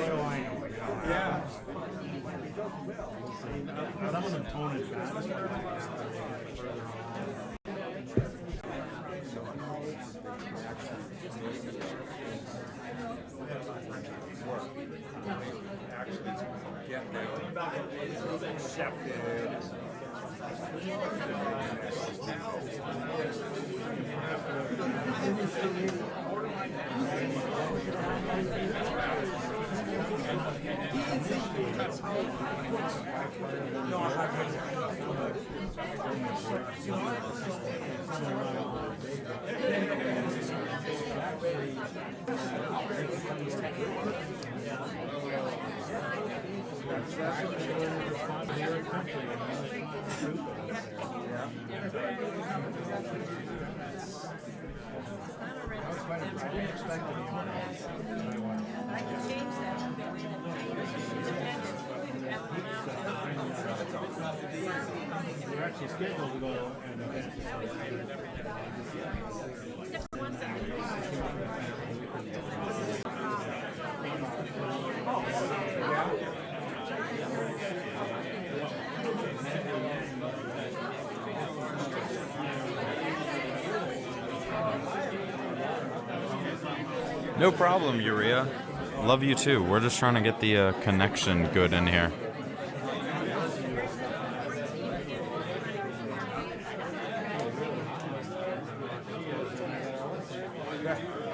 Yeah. I'm going to tone it faster. Get there. Accepted. We're actually scheduled to go No problem, Urea. Love you too. We're just trying to get the connection good in here.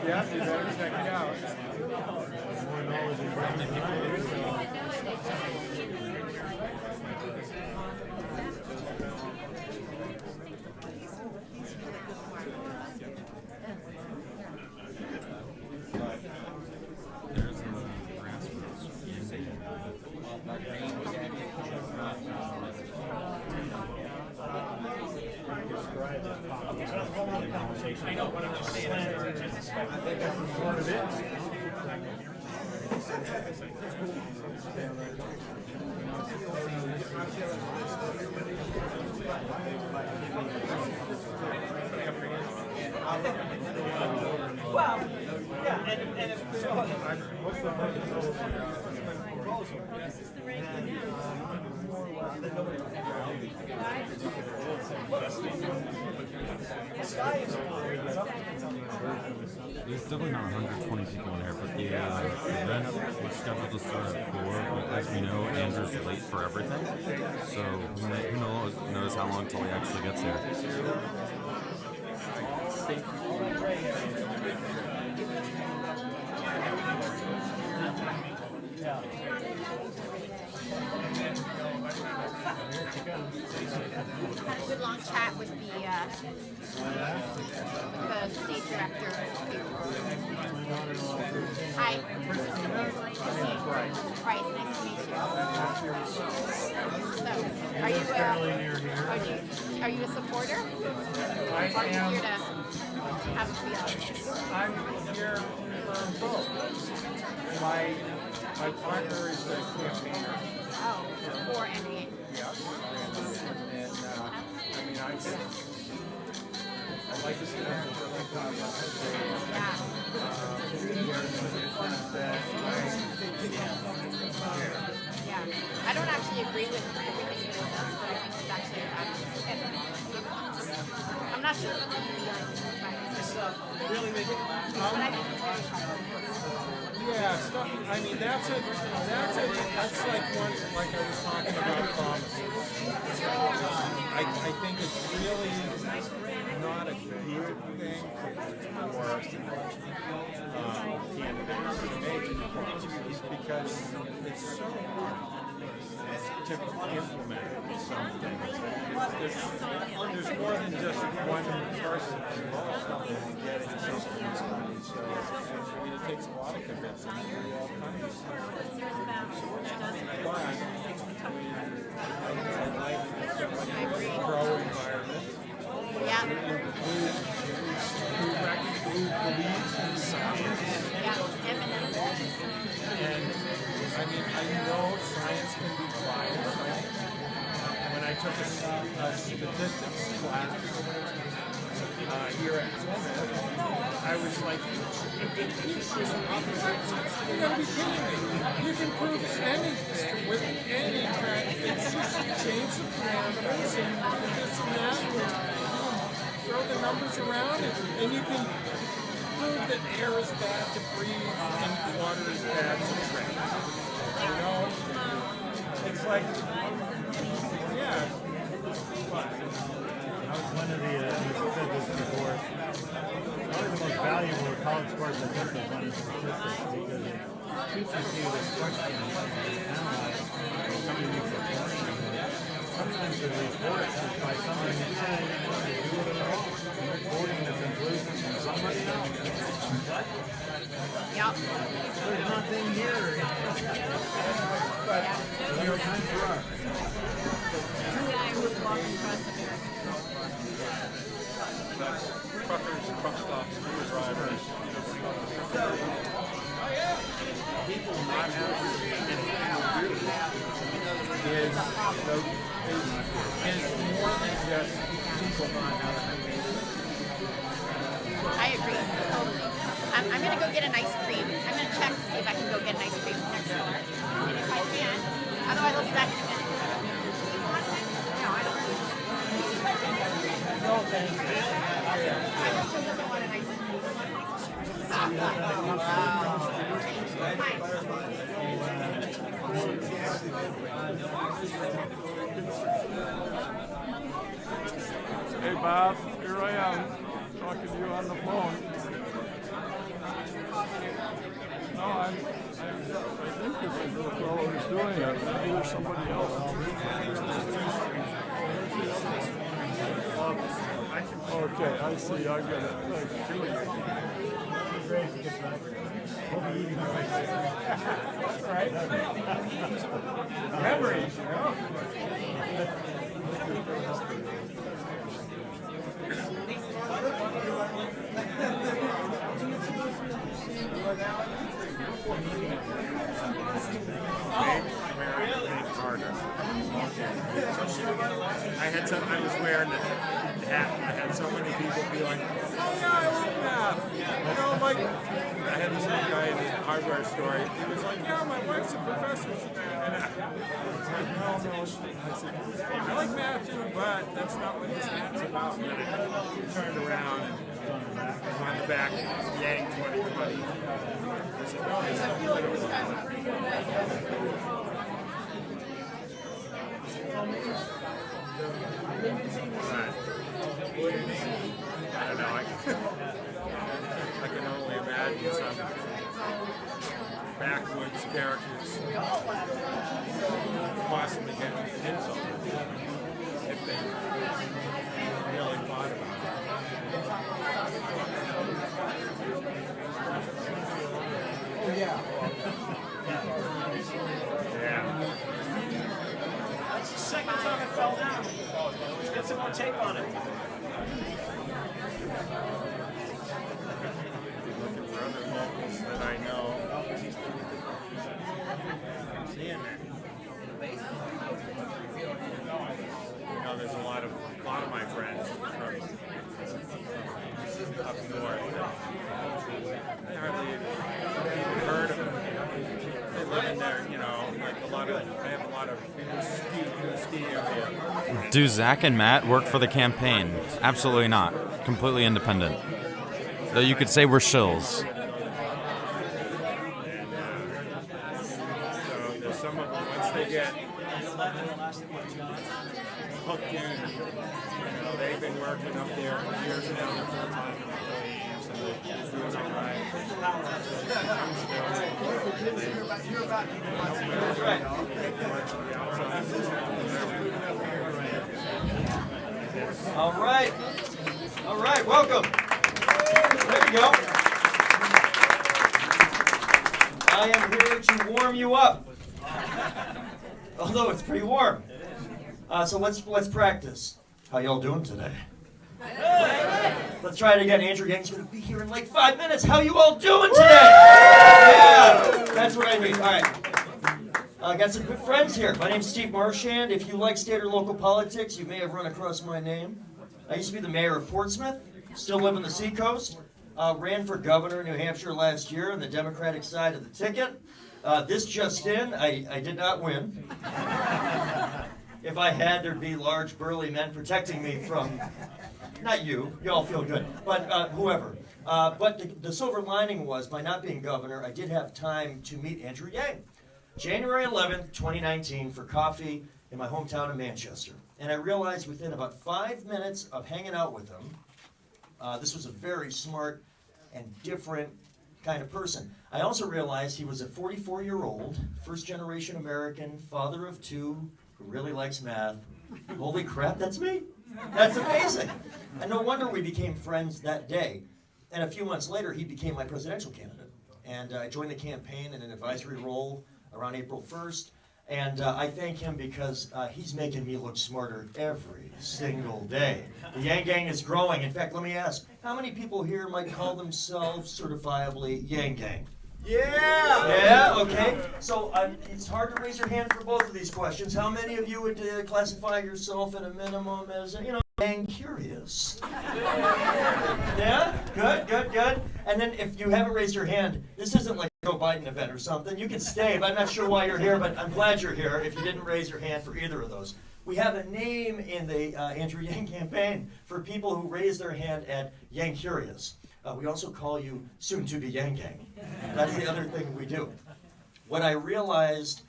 Yeah, you better check it out. I know what I'm saying. I think that's part of it. Well, yeah, and if so, what's the proposal? This is the ranking now. There's definitely not 120 people in here, but the event was scheduled to start at 4, but as we know, Andrew's late for everything, so who knows how long until he actually gets here. Had a good long chat with the state director. Hi. Bryce, nice to meet you. So, are you a supporter? I Or are you am. here to have a feel? I'm here for both. My partner is a campaigner. Oh, for NDA. Yeah. And I mean, I like to see them. Yeah. Yeah. I don't actually agree with everything he says, but I think he's actually a fabulous. I'm not sure if it's Really make it laugh. but I think it's very helpful. Yeah, stuff. I mean, that's like one, like I was talking about promises. I think it's really not a good thing for candidates to make promises because it's so hard to implement something. There's more than just one person involved in getting something done. So I mean, it takes a lot of convincing to do all kinds of stuff. But I like pro-environment. Yeah. Who believes in science. Yeah. Eminent. And I mean, I know science can be biased. When I took a statistics class here at Plymouth, I was like, you gotta be kidding me. You can prove anything with any kind. It's just change the parameters and this and that. Throw the numbers around and you can prove that air is bad to breathe and water is bad to drink. You know? It's like, yeah. I was one of the, you said this before, probably the most valuable college course I took was on statistics because it teaches you this question and analyze somebody makes a point. Sometimes the report is by somebody who said they didn't want to do it at all. And they're quoting the conclusion from somebody else. Yep. There's nothing here. But New York Times for us. That's truckers, truck stops, Uber drivers. People not having anything to do is more than just people not having anything. I agree. Totally. I'm going to go get an ice cream. I'm going to check to see if I can go get an ice cream next door. And if I can, otherwise I'll be back in a minute. No, I don't. No, thank you. I also doesn't want an ice Hey Bob, here I am, talking to you on the phone. No, I think this is the fellow who's doing it. Maybe there's somebody else. Okay, I see. I get it. That's right. Memories, you know? I was wearing the hat. I had so many people be like, "Oh yeah, I love math." You know, like I had this one guy in the hardware store. He was like, "Yeah, my wife's a professor." And I was like, "No." I said, "I like math too, but that's not what this hat's about." And then I turned around and on the back, Yang 2020. I said, "No, this is literally." I don't know. I can only imagine some backwoods characters possibly getting insulted if they really thought about it. Oh yeah. Yeah. That's the second time it fell down. Let's get some more tape on it. Looking for other locals that I know. Seeing that. You know, there's a lot of my friends from up north that they hardly even heard of them. They live in there, you know, like they have a lot of in the ski area. Do Zach and Matt work for the campaign? Absolutely not. Completely independent. Though you could say we're shills. So there's some of them, once they get hooked in, you know, they've been working up there for years now, they're full-time employees, and they're doing all right. All right, welcome. There you go. I am here to warm you up. Although it's pretty warm. So let's practice. How y'all doing today? Let's try it again. Andrew Yang's going to be here in like 5 minutes. How you all doing today? Yeah, that's what I mean. All right. I got some good friends here. My name's Steve Marchand. If you like state or local politics, you may have run across my name. I used to be the mayor of Portsmouth. Still live on the seacoast. ran for governor in New Hampshire last year on the Democratic side of the ticket. This just in, I did not win. If I had, there'd be large burly men protecting me from, not you all feel good, but whoever. But the silver lining was, by not being governor, I did have time to meet Andrew Yang. January 11th, 2019, for coffee in my hometown of Manchester. And I realized within about 5 minutes of hanging out with him, this was a very smart and different kind of person. I also realized he was a 44-year-old, first-generation American, father of two, who really likes math. Holy crap, that's me. That's amazing. And no wonder we became friends that day. And a few months later, he became my presidential candidate. And I joined the campaign in an advisory role around April 1st. And I thank him because he's making me look smarter every single day. The Yang Gang is growing. In fact, let me ask, how many people here might call themselves certifiably Yang Gang? Yeah! Yeah, okay. So it's hard to raise your hand for both of these questions. How many of you would classify yourself at a minimum as, Yang curious? Yeah? Good. And then if you haven't raised your hand, this isn't like a Joe Biden event or something. You can stay, but I'm not sure why you're here, but I'm glad you're here if you didn't raise your hand for either of those. We have a name in the Andrew Yang campaign for people who raise their hand at Yang Curious. We also call you soon-to-be Yang Gang. That's the other thing we do. What I realized,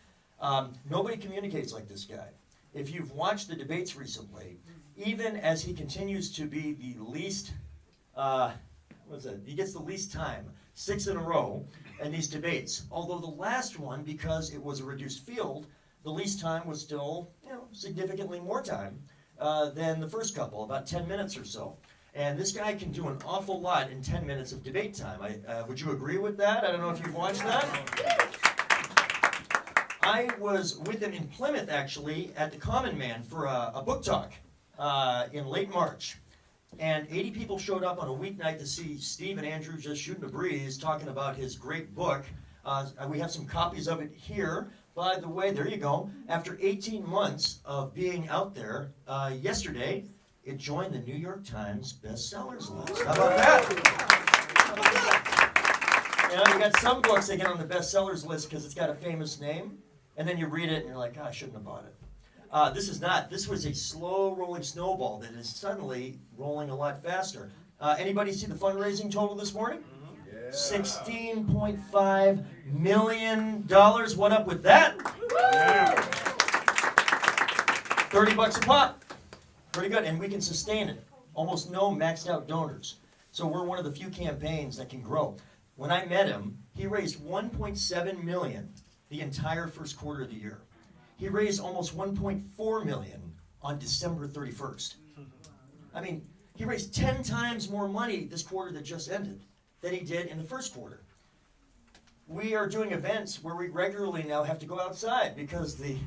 nobody communicates like this guy. If you've watched the debates recently, even as he continues to be the least, he gets the least time, 6 in a row, in these debates. Although the last one, because it was a reduced field, the least time was still, significantly more time than the first couple, about 10 minutes or so. And this guy can do an awful lot in 10 minutes of debate time. Would you agree with that? I don't know if you've watched that. I was with him in Plymouth, actually, at the Common Man for a book talk in late March. And 80 people showed up on a weeknight to see Steve and Andrew just shooting a breeze, talking about his great book. We have some copies of it here. By the way, there you go. After 18 months of being out there, yesterday, it joined the New York Times bestsellers list. How about that? You got some books that get on the bestsellers list because it's got a famous name, and then you read it and you're like, I shouldn't have bought it. This is not. This was a slow-rolling snowball that is suddenly rolling a lot faster. Anybody see the fundraising total this morning? Yeah. $16.5 million. What up with that? Yeah. $30 a pop. Pretty good, and we can sustain it. Almost no maxed out donors. So we're one of the few campaigns that can grow. When I met him, he raised $1.7 million the entire first quarter of the year. He raised almost $1.4 million on December 31st. I mean, he raised 10 times more money this quarter that just ended than he did in the first quarter. We are doing events where we regularly now have to go outside because the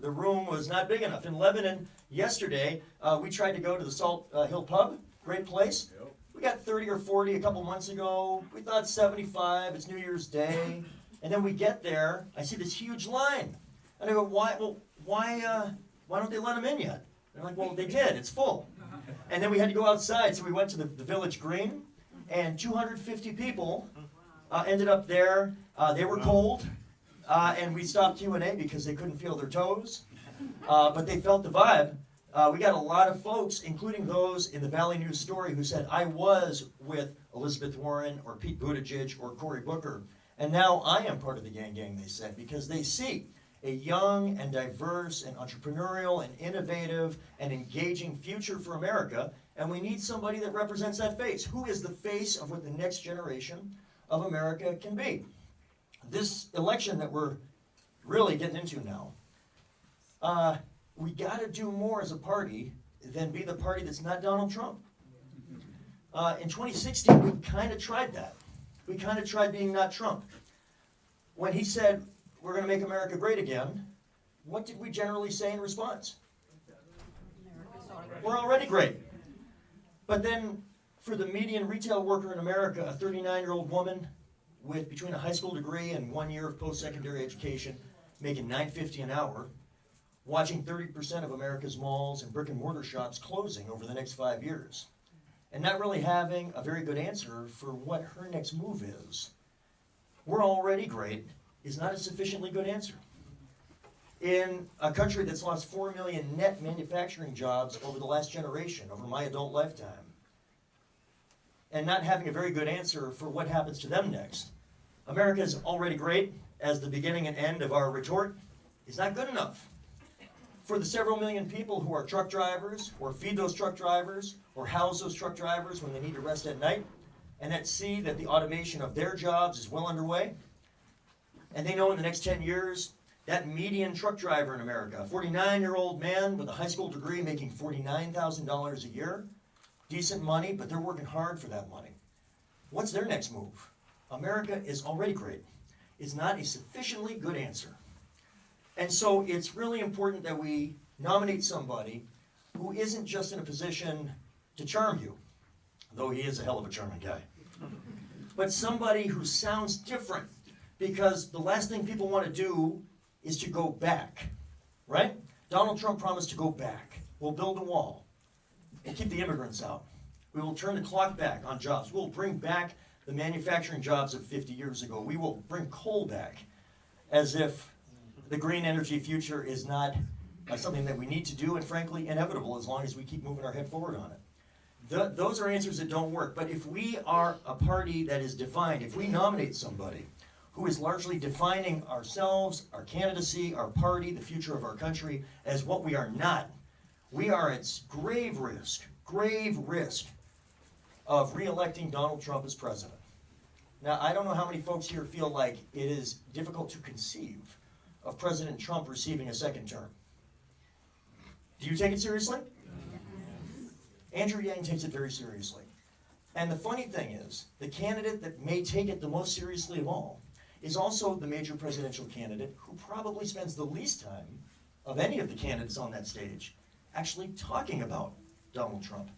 room was not big enough. In Lebanon, yesterday, we tried to go to the Salt Hill Pub, great place. Yep. We got 30 or 40 a couple months ago. We thought 75, it's New Year's Day. And then we get there, I see this huge line. And I go, why don't they let them in yet? They're like, well, they did, it's full. And then we had to go outside, so we went to the village green, and 250 people ended up there. They were cold, and we stopped Q&A because they couldn't feel their toes, but they felt the vibe. We got a lot of folks, including those in the Valley News Story, who said, I was with Elizabeth Warren or Pete Buttigieg or Cory Booker, and now I am part of the Yang Gang, they said, because they see a young and diverse and entrepreneurial and innovative and engaging future for America, and we need somebody that represents that face. Who is the face of what the next generation of America can be? This election that we're really getting into now, we got to do more as a party than be the party that's not Donald Trump. In 2016, we kind of tried that. We kind of tried being not Trump. When he said, we're going to make America great again, what did we generally say in response? We're already great. But then, for the median retail worker in America, a 39-year-old woman with between a high school degree and 1 year of post-secondary education, making $9.50 an hour, watching 30% of America's malls and brick-and-mortar shops closing over the next 5 years. and not really having a very good answer for what her next move is. We're already great is not a sufficiently good answer. In a country that's lost 4 million net manufacturing jobs over the last generation, over my adult lifetime, and not having a very good answer for what happens to them next. America is already great as the beginning and end of our retort is not good enough. For the several million people who are truck drivers, or feed those truck drivers, or house those truck drivers when they need to rest at night, and that see that the automation of their jobs is well underway, and they know in the next 10 years, that median truck driver in America, a 49-year-old man with a high school degree making $49,000 a year, decent money, but they're working hard for that money. What's their next move? America is already great. It's not a sufficiently good answer. And so it's really important that we nominate somebody who isn't just in a position to charm you, though he is a hell of a charming guy, but somebody who sounds different, because the last thing people want to do is to go back, right? Donald Trump promised to go back. We'll build a wall. We'll keep the immigrants out. We will turn the clock back on jobs. We'll bring back the manufacturing jobs of 50 years ago. We will bring coal back, as if the green energy future is not something that we need to do, and frankly, inevitable as long as we keep moving our head forward on it. Those are answers that don't work. But if we are a party that is defined, if we nominate somebody who is largely defining ourselves, our candidacy, our party, the future of our country as what we are not, we are at grave risk of re-electing Donald Trump as president. Now, I don't know how many folks here feel like it is difficult to conceive of President Trump receiving a second term. Do you take it seriously? Andrew Yang takes it very seriously. And the funny thing is, the candidate that may take it the most seriously of all is also the major presidential candidate who probably spends the least time of any of the candidates on that stage actually talking about Donald Trump.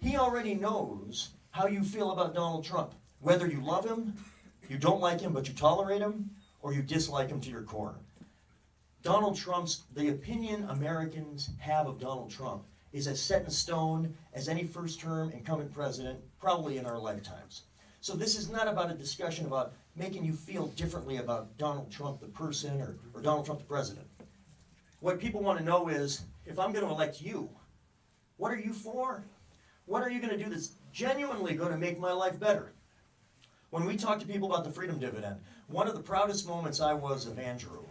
He already knows how you feel about Donald Trump, whether you love him, you don't like him but you tolerate him, or you dislike him to your core. Donald Trump's, the opinion Americans have of Donald Trump is as set in stone as any first-term incumbent president, probably in our lifetimes. So this is not about a discussion about making you feel differently about Donald Trump the person or Donald Trump the president. What people want to know is, if I'm going to elect you, what are you for? What are you going to do that's genuinely going to make my life better? When we talk to people about the freedom dividend, one of the proudest moments I was of Andrew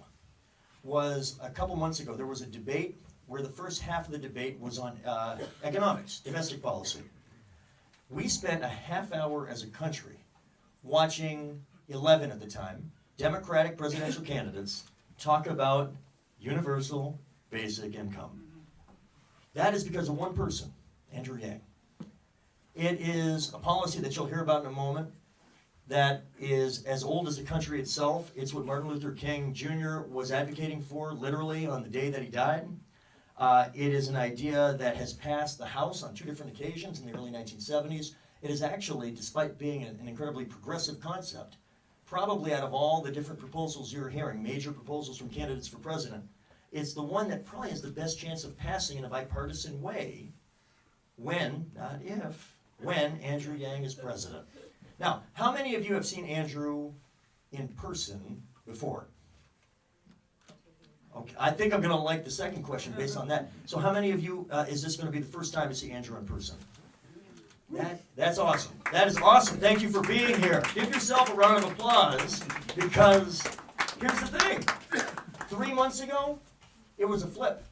was a couple months ago. There was a debate where the first half of the debate was on economics, domestic policy. We spent a half hour as a country watching 11 at the time, Democratic presidential candidates talk about universal basic income. That is because of one person, Andrew Yang. It is a policy that you'll hear about in a moment that is as old as the country itself. It's what Martin Luther King Jr. was advocating for literally on the day that he died. It is an idea that has passed the House on 2 different occasions in the early 1970s. It is actually, despite being an incredibly progressive concept, probably out of all the different proposals you're hearing, major proposals from candidates for president, it's the one that probably has the best chance of passing in a bipartisan way when, not if, when Andrew Yang is president. Now, how many of you have seen Andrew in person before? Okay, I think I'm going to like the second question based on that. So how many of you, is this going to be the first time to see Andrew in person? That's awesome. That is awesome. Thank you for being here. Give yourself a round of applause, because here's the thing. 3 months ago, it was a flip.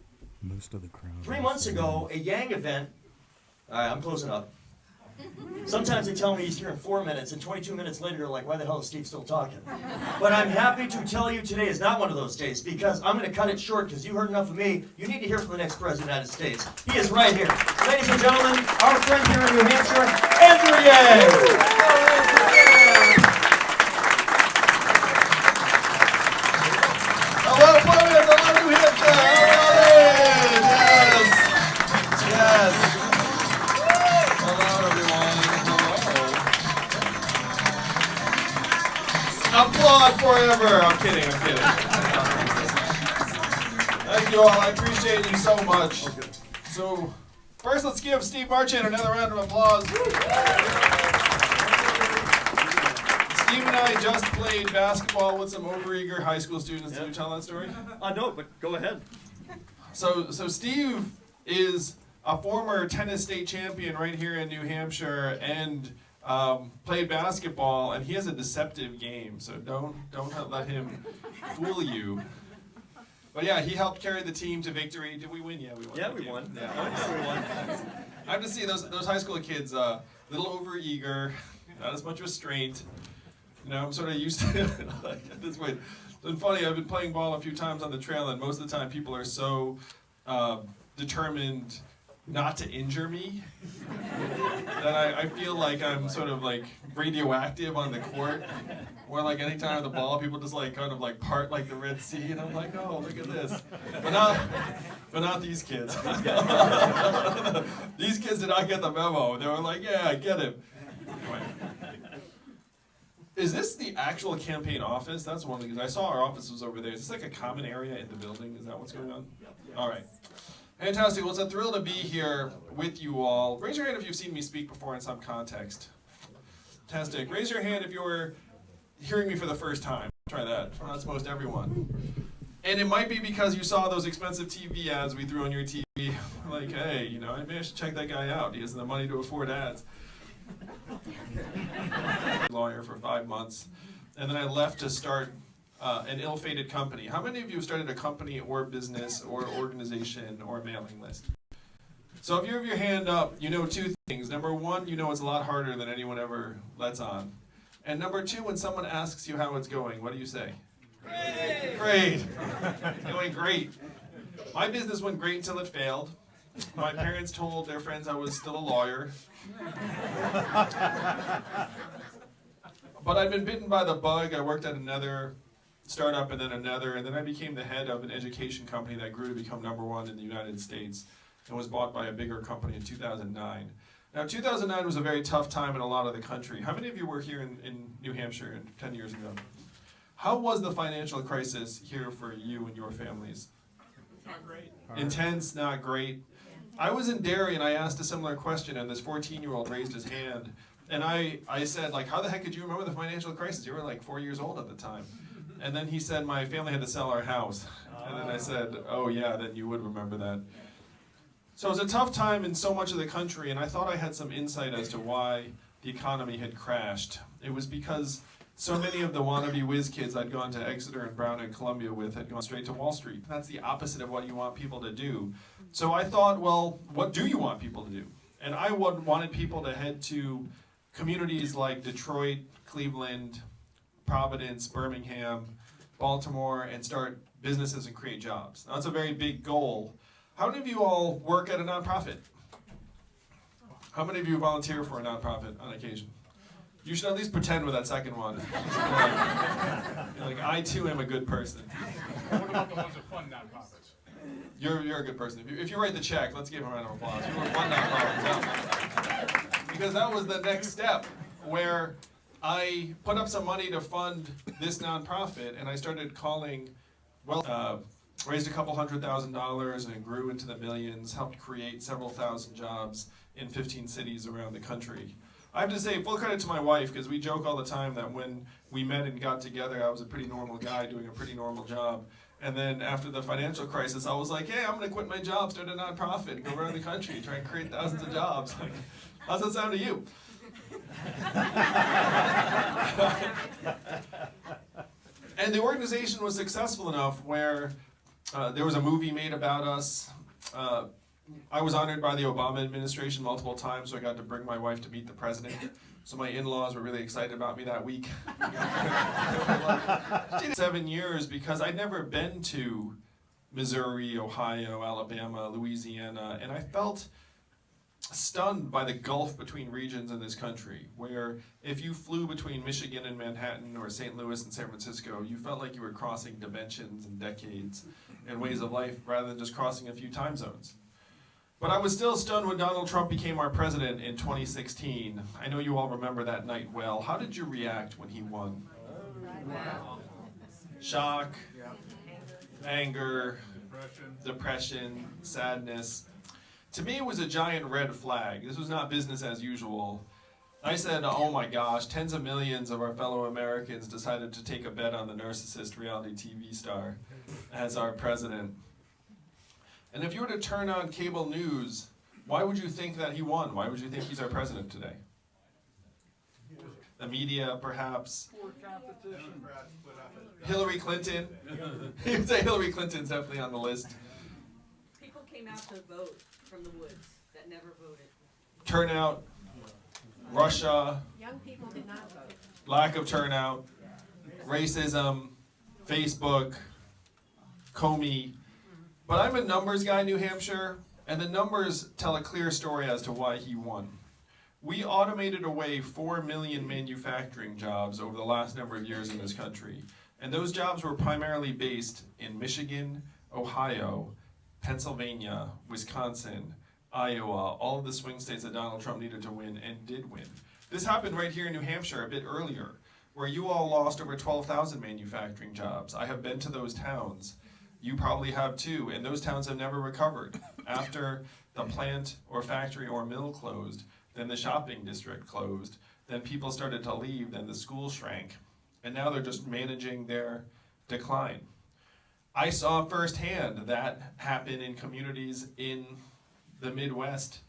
Most of the crowd. 3 months ago, a Yang event, all right, I'm closing up. Sometimes they tell me he's here in 4 minutes, and 22 minutes later, you're like, why the hell is Steve still talking? But I'm happy to tell you today is not one of those days, because I'm going to cut it short, because you heard enough of me. You need to hear from the next President of the United States. He is right here. Ladies and gentlemen, our friend here in New Hampshire, Andrew Yang. Hello, Plymouth. Hello, New Hampshire. Yes. Yes. Applaud forever. I'm kidding. Thank you all. I appreciate you so much. So, First, let's give Steve Marchand another round of applause. Steve and I just played basketball with some overeager high school students. Did you tell that story? No, but go ahead. So Steve is a former tennis state champion right here in New Hampshire and played basketball, and he has a deceptive game, so don't let him fool you. But yeah, he helped carry the team to victory. Did we win? Yeah, we won. Yeah, we won. Yeah, we won. I have to see those high school kids, a little overeager, not as much restraint. You know, I'm sort of used to it like, at this point. It's been funny, I've been playing ball a few times on the trail, and most of the time people are so determined not to injure me that I feel like I'm sort of like radioactive on the court. Where like anytime the ball, people just like kind of like part like the Red Sea, and I'm like, oh, look at this. But not these kids. These kids did not get the memo. They were like, yeah, I get it. Anyway. Is this the actual campaign office? That's one thing, because I saw our office was over there. Is this like a common area in the building? Is that what's going on? All right. Fantastic. Well, it's a thrill to be here with you all. Raise your hand if you've seen me speak before in some context. Fantastic. Raise your hand if you're hearing me for the first time. Try that. Well, that's most everyone. And it might be because you saw those expensive TV ads we threw on your TV. Like, hey, you know, maybe I should check that guy out. He has the money to afford ads. Lawyer for 5 months, and then I left to start an ill-fated company. How many of you have started a company or business or organization or mailing list? So if you have your hand up, you know two things. Number one, you know it's a lot harder than anyone ever lets on. And number two, when someone asks you how it's going, what do you say? Great! Great! It's going great. My business went great until it failed. My parents told their friends I was still a lawyer. But I'd been bitten by the bug. I worked at another startup and then another, and then I became the head of an education company that grew to become #1 in the United States and was bought by a bigger company in 2009. Now, 2009 was a very tough time in a lot of the country. How many of you were here in New Hampshire 10 years ago? How was the financial crisis here for you and your families? Not great. Intense, not great. I was in Derry and I asked a similar question, and this 14-year-old raised his hand. And I said, like, how the heck could you remember the financial crisis? You were like 4 years old at the time. And then he said, my family had to sell our house. And then I said, oh yeah, then you would remember that. So it was a tough time in so much of the country, and I thought I had some insight as to why the economy had crashed. It was because so many of the wannabe whiz kids I'd gone to Exeter and Brown and Columbia with had gone straight to Wall Street. That's the opposite of what you want people to do. So I thought, well, what do you want people to do? And I wanted people to head to communities like Detroit, Cleveland, Providence, Birmingham, Baltimore, and start businesses and create jobs. Now, that's a very big goal. How many of you all work at a nonprofit? How many of you volunteer for a nonprofit on occasion? You should at least pretend with that second one. You're like, I too am a good person. What about the ones that fund nonprofits? You're a good person. If you write the check, let's give him a round of applause. You were one nonprofit. Because that was the next step where I put up some money to fund this nonprofit, and I started calling, raised a couple $100,000 and it grew into the millions, helped create several thousand jobs in 15 cities around the country. I have to say full credit to my wife, because we joke all the time that when we met and got together, I was a pretty normal guy doing a pretty normal job. And then after the financial crisis, I was like, hey, I'm going to quit my job, start a nonprofit, and go around the country, try and create thousands of jobs. Like, how's that sound to you? And the organization was successful enough where there was a movie made about us. I was honored by the Obama administration multiple times, so I got to bring my wife to meet the president. So my in-laws were really excited about me that week. 7 years because I'd never been to Missouri, Ohio, Alabama, Louisiana, and I felt stunned by the gulf between regions in this country, where if you flew between Michigan and Manhattan or St. Louis and San Francisco, you felt like you were crossing dimensions and decades and ways of life rather than just crossing a few time zones. But I was still stunned when Donald Trump became our president in 2016. I know you all remember that night well. How did you react when he won? Shock, anger, depression, sadness. To me, it was a giant red flag. This was not business as usual. I said, oh my gosh, tens of millions of our fellow Americans decided to take a bet on the narcissist reality TV star as our president. And if you were to turn on cable news, why would you think that he won? Why would you think he's our president today? The media, perhaps. Hillary Clinton. You'd say Hillary Clinton's definitely on the list. People came out to vote from the woods that never voted. Turnout. Russia. Young people did not vote. Lack of turnout. Racism. Facebook. Comey. But I'm a numbers guy in New Hampshire, and the numbers tell a clear story as to why he won. We automated away 4 million manufacturing jobs over the last number of years in this country. And those jobs were primarily based in Michigan, Ohio, Pennsylvania, Wisconsin, Iowa, all of the swing states that Donald Trump needed to win and did win. This happened right here in New Hampshire a bit earlier, where you all lost over 12,000 manufacturing jobs. I have been to those towns. You probably have too, and those towns have never recovered. After the plant or factory or mill closed, then the shopping district closed, then people started to leave, then the school shrank, and now they're just managing their decline. I saw firsthand that happen in communities in the Midwest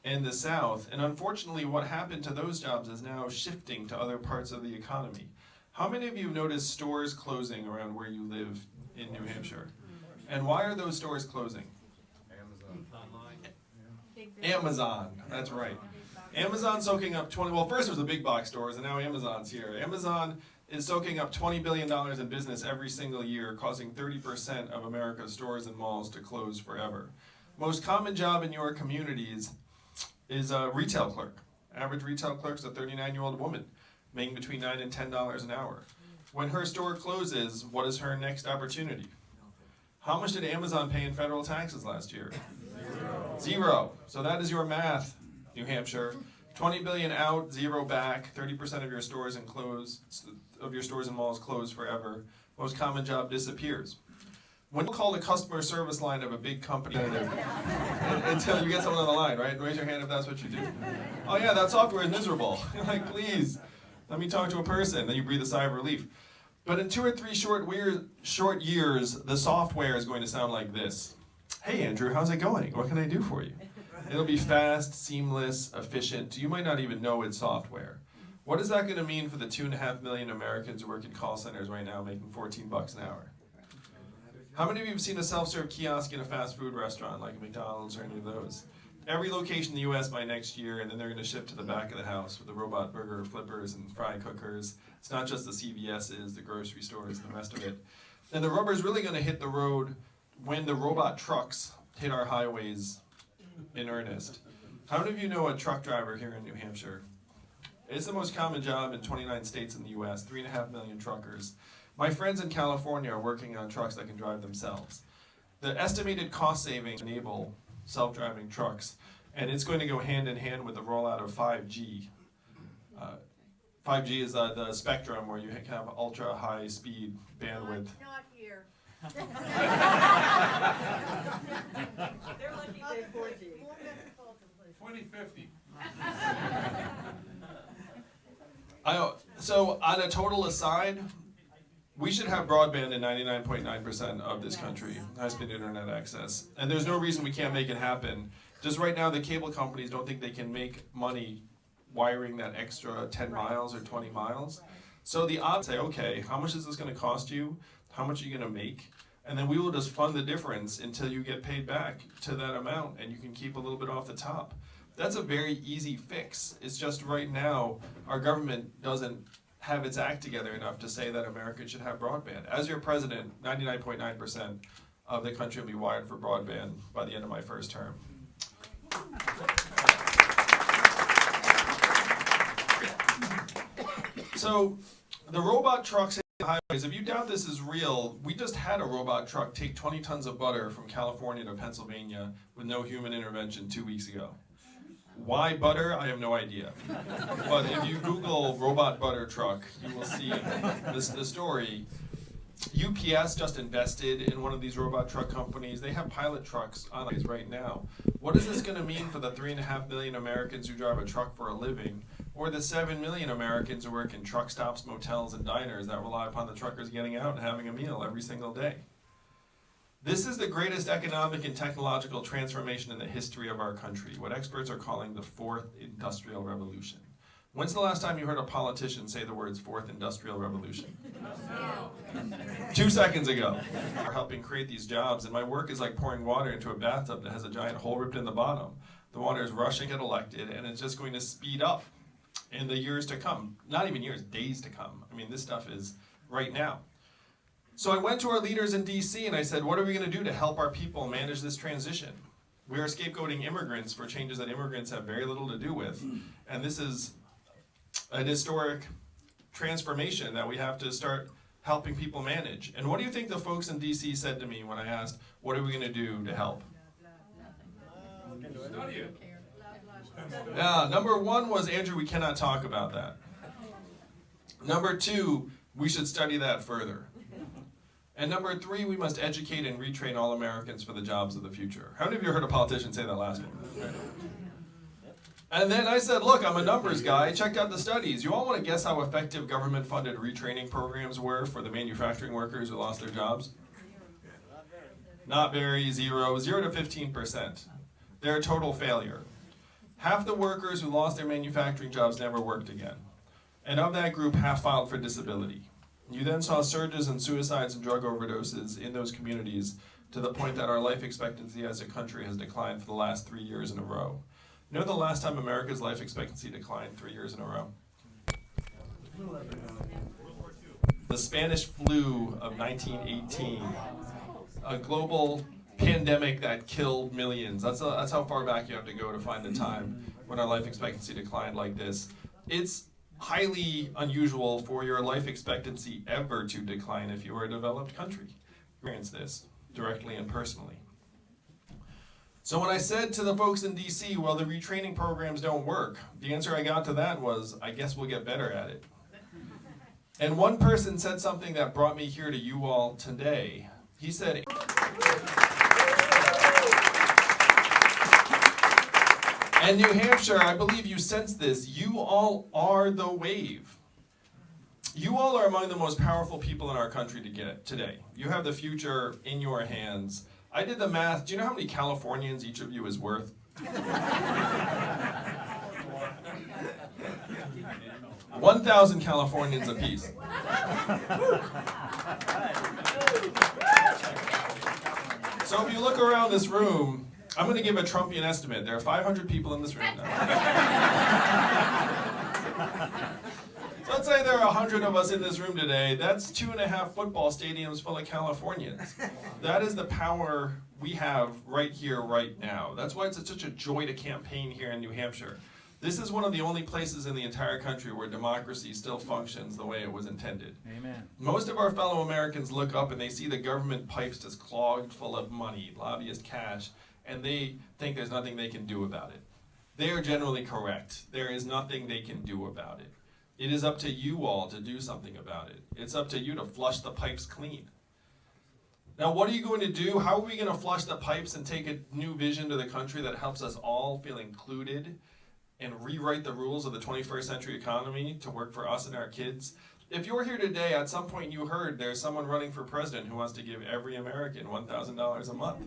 and the South, and unfortunately what happened to those jobs is now shifting to other parts of the economy. How many of you have noticed stores closing around where you live in New Hampshire? And why are those stores closing? Amazon, that's right. Amazon soaking up well, first it was the big box stores, and now Amazon's here. Amazon is soaking up $20 billion in business every single year, causing 30% of America's stores and malls to close forever. Most common job in your communities is a retail clerk. Average retail clerk's a 39-year-old woman, making between $9 and $10 an hour. When her store closes, what is her next opportunity? How much did Amazon pay in federal taxes last year? Zero. So that is your math, New Hampshire. 20 billion out, zero back. 30% of your stores and malls close forever. Most common job disappears. When you call the customer service line of a big company until you get someone on the line, right? Raise your hand if that's what you do. Oh yeah, that software is miserable. You're like, please, let me talk to a person. Then you breathe a sigh of relief. But in 2 or 3 short years, the software is going to sound like this. Hey Andrew, how's it going? What can I do for you? It'll be fast, seamless, efficient. You might not even know it's software. What is that going to mean for the 2.5 million Americans who work in call centers right now making $14 an hour? How many of you have seen a self-serve kiosk in a fast food restaurant like a McDonald's or any of those? Every location in the US by next year, and then they're going to ship to the back of the house with the robot burger flippers and fry cookers. It's not just the CVS's, the grocery stores, and the rest of it. And the rubber's really going to hit the road when the robot trucks hit our highways in earnest. How many of you know a truck driver here in New Hampshire? It's the most common job in 29 states in the US, 3.5 million truckers. My friends in California are working on trucks that can drive themselves. The estimated cost savings enable self-driving trucks, and it's going to go hand in hand with the rollout of 5G. 5G is the spectrum where you can have ultra high speed bandwidth. Not here. They're lucky they 4G. 2050. So on a total aside, we should have broadband in 99.9% of this country, high-speed internet access. And there's no reason we can't make it happen. Just right now, the cable companies don't think they can make money wiring that extra 10 miles or 20 miles. So the odds say, okay, how much is this going to cost you? How much are you going to make? And then we will just fund the difference until you get paid back to that amount, and you can keep a little bit off the top. That's a very easy fix. It's just right now, our government doesn't have its act together enough to say that Americans should have broadband. As your president, 99.9% of the country will be wired for broadband by the end of my first term. So the robot trucks hit the highways, if you doubt this is real, we just had a robot truck take 20 tons of butter from California to Pennsylvania with no human intervention 2 weeks ago. Why butter? I have no idea. But if you Google robot butter truck, you will see the story. UPS just invested in one of these robot truck companies. They have pilot trucks on these right now. What is this going to mean for the 3.5 million Americans who drive a truck for a living, or the 7 million Americans who work in truck stops, motels, and diners that rely upon the truckers getting out and having a meal every single day? This is the greatest economic and technological transformation in the history of our country, what experts are calling the fourth industrial revolution. When's the last time you heard a politician say the words fourth industrial revolution? 2 seconds ago. We're helping create these jobs, and my work is like pouring water into a bathtub that has a giant hole ripped in the bottom. The water is rushing to get elected, and it's just going to speed up in the years to come. Not even years, days to come. I mean, this stuff is right now. So I went to our leaders in DC and I said, what are we going to do to help our people manage this transition? We are scapegoating immigrants for changes that immigrants have very little to do with. And this is an historic transformation that we have to start helping people manage. And what do you think the folks in DC said to me when I asked, what are we going to do to help? Yeah, number one was, Andrew, we cannot talk about that. Number two, we should study that further. And number three, we must educate and retrain all Americans for the jobs of the future. How many of you heard a politician say that last one? Right. And then I said, look, I'm a numbers guy. I checked out the studies. You all want to guess how effective government-funded retraining programs were for the manufacturing workers who lost their jobs? Not very, 0 to 15%. They're a total failure. Half the workers who lost their manufacturing jobs never worked again. And of that group, half filed for disability. You then saw surges in suicides and drug overdoses in those communities to the point that our life expectancy as a country has declined for the last 3 years in a row. You know the last time America's life expectancy declined 3 years in a row? The Spanish flu of 1918, a global pandemic that killed millions. That's how far back you have to go to find a time when our life expectancy declined like this. It's highly unusual for your life expectancy ever to decline if you are a developed country. Experience this directly and personally. So when I said to the folks in DC, well, the retraining programs don't work, the answer I got to that was, I guess we'll get better at it. And one person said something that brought me here to you all today. He said, and New Hampshire, I believe you sense this, you all are the wave. You all are among the most powerful people in our country today. You have the future in your hands. I did the math. Do you know how many Californians each of you is worth? 1,000 Californians apiece. So if you look around this room, I'm going to give a Trumpian estimate. There are 500 people in this room now. So let's say there are 100 of us in this room today. That's 2.5 football stadiums full of Californians. That is the power we have right here, right now. That's why it's such a joy to campaign here in New Hampshire. This is one of the only places in the entire country where democracy still functions the way it was intended. Amen. Most of our fellow Americans look up and they see the government pipes just clogged full of money, lobbyist cash, and they think there's nothing they can do about it. They are generally correct. There is nothing they can do about it. It is up to you all to do something about it. It's up to you to flush the pipes clean. Now, what are you going to do? How are we going to flush the pipes and take a new vision to the country that helps us all feel included and rewrite the rules of the 21st century economy to work for us and our kids? If you're here today, at some point you heard there's someone running for president who wants to give every American $1,000 a month.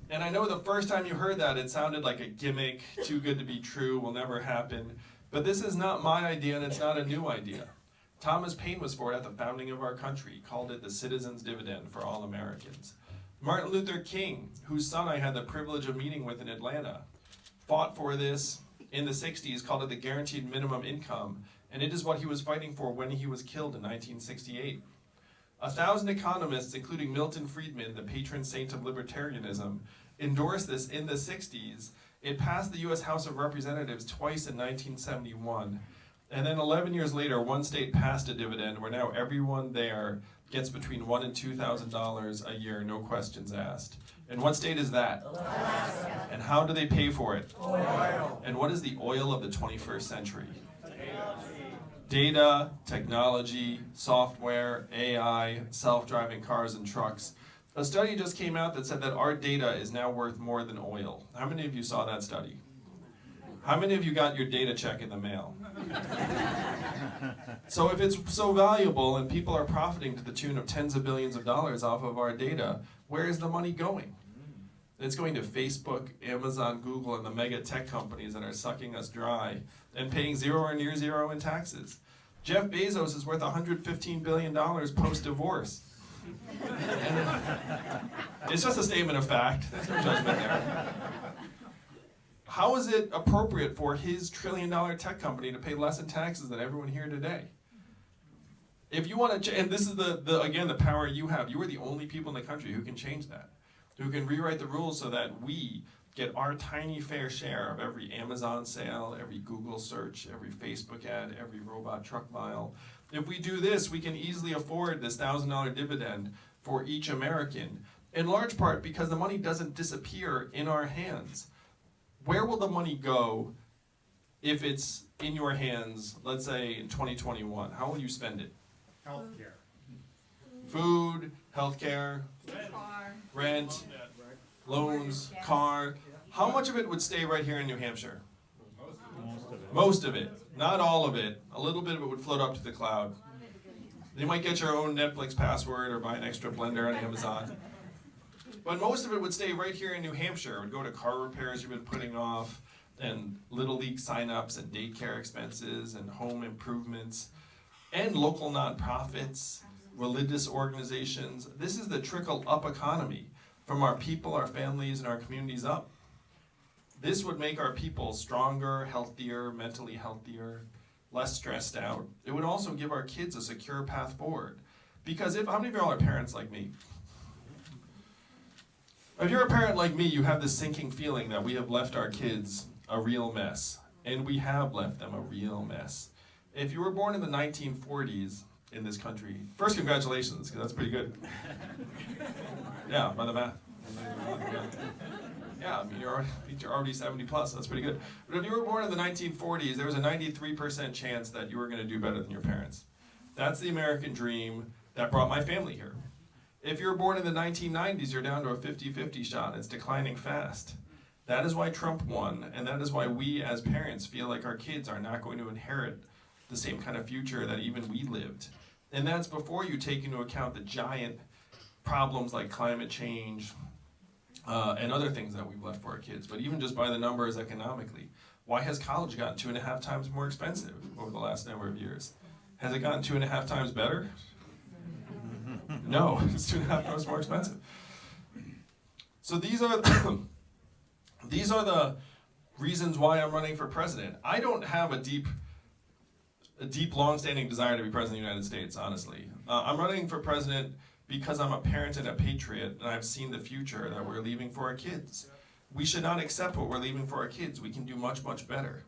And I know the first time you heard that, it sounded like a gimmick, too good to be true, will never happen. But this is not my idea, and it's not a new idea. Thomas Paine was for it at the founding of our country. He called it the citizen's dividend for all Americans. Martin Luther King, whose son I had the privilege of meeting with in Atlanta, fought for this in the 60s, called it the guaranteed minimum income, and it is what he was fighting for when he was killed in 1968. 1,000 economists, including Milton Friedman, the patron saint of libertarianism, endorsed this in the 60s. It passed the U.S. House of Representatives twice in 1971. And then 11 years later, one state passed a dividend where now everyone there gets between $1,000 and $2,000 a year, no questions asked. And what state is that? Alaska. And how do they pay for it? Oil. And what is the oil of the 21st century? Data, technology, software, AI, self-driving cars and trucks. A study just came out that said that our data is now worth more than oil. How many of you saw that study? How many of you got your data check in the mail? So if it's so valuable and people are profiting to the tune of tens of billions of dollars off of our data, where is the money going? It's going to Facebook, Amazon, Google, and the mega tech companies that are sucking us dry and paying zero or near zero in taxes. Jeff Bezos is worth $115 billion post-divorce. It's just a statement of fact. There's no judgment there. How is it appropriate for his trillion-dollar tech company to pay less in taxes than everyone here today? If you want to, and this is again the power you have. You are the only people in the country who can change that, who can rewrite the rules so that we get our tiny fair share of every Amazon sale, every Google search, every Facebook ad, every robot truck mile. If we do this, we can easily afford this $1,000 dividend for each American, in large part because the money doesn't disappear in our hands. Where will the money go if it's in your hands, let's say in 2021? How will you spend it? Healthcare. Food, healthcare, Car. rent, loans, car. How much of it would stay right here in New Hampshire? Most of it. Most of it. Not all of it. A little bit of it would float up to the cloud. You might get your own Netflix password or buy an extra blender on Amazon. But most of it would stay right here in New Hampshire. It would go to car repairs you've been putting off, and Little League signups, and daycare expenses, and home improvements, and local nonprofits, religious organizations. This is the trickle-up economy from our people, our families, and our communities up. This would make our people stronger, healthier, mentally healthier, less stressed out. It would also give our kids a secure path forward. Because how many of y'all are parents like me? If you're a parent like me, you have this sinking feeling that we have left our kids a real mess. And we have left them a real mess. If you were born in the 1940s in this country, first congratulations, because that's pretty good. Yeah, by the math. Yeah, I mean, you're already 70 plus, that's pretty good. But if you were born in the 1940s, there was a 93% chance that you were going to do better than your parents. That's the American dream that brought my family here. If you're born in the 1990s, you're down to a 50-50 shot. It's declining fast. That is why Trump won, and that is why we as parents feel like our kids are not going to inherit the same kind of future that even we lived. And that's before you take into account the giant problems like climate change and other things that we've left for our kids. But even just by the numbers economically, why has college gotten 2.5 times more expensive over the last number of years? Has it gotten 2.5 times better? No, it's 2.5 times more expensive. So these are the reasons why I'm running for president. I don't have a deep, long-standing desire to be president of the United States, honestly. I'm running for president because I'm a parent and a patriot, and I've seen the future that we're leaving for our kids. We should not accept what we're leaving for our kids. We can do much, much better.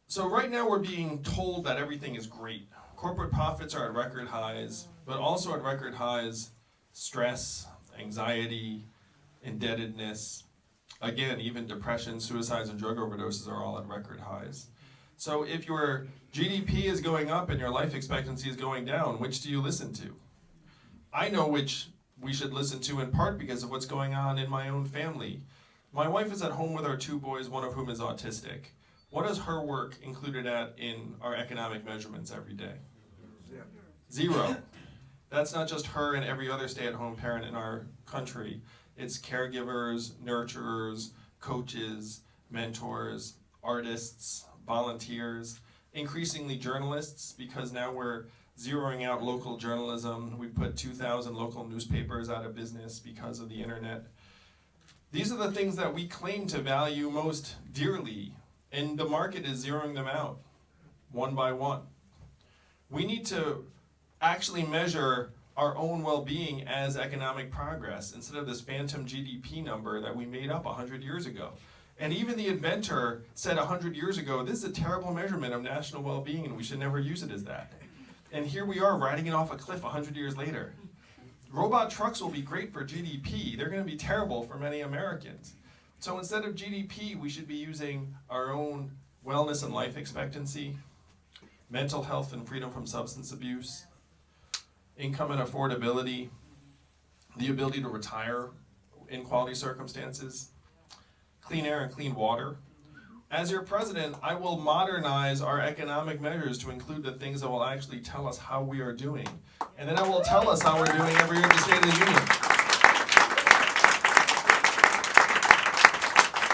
So right now we're being told that everything is great. Corporate profits are at record highs, but also at record highs, stress, anxiety, indebtedness. Again, even depression, suicides, and drug overdoses are all at record highs. So if your GDP is going up and your life expectancy is going down, which do you listen to? I know which we should listen to in part because of what's going on in my own family. My wife is at home with our 2 boys, one of whom is autistic. What is her work included in our economic measurements every day? Zero. That's not just her and every other stay-at-home parent in our country. It's caregivers, nurturers, coaches, mentors, artists, volunteers, increasingly journalists, because now we're zeroing out local journalism. We put 2,000 local newspapers out of business because of the internet. These are the things that we claim to value most dearly, and the market is zeroing them out, one by one. We need to actually measure our own well-being as economic progress instead of this phantom GDP number that we made up 100 years ago. And even the inventor said 100 years ago, this is a terrible measurement of national well-being and we should never use it as that. And here we are riding it off a cliff 100 years later. Robot trucks will be great for GDP. They're going to be terrible for many Americans. So instead of GDP, we should be using our own wellness and life expectancy, mental health and freedom from substance abuse, income and affordability, the ability to retire in quality circumstances, clean air and clean water. As your president, I will modernize our economic measures to include the things that will actually tell us how we are doing. And then I will tell us how we're doing every year at the State of the Union.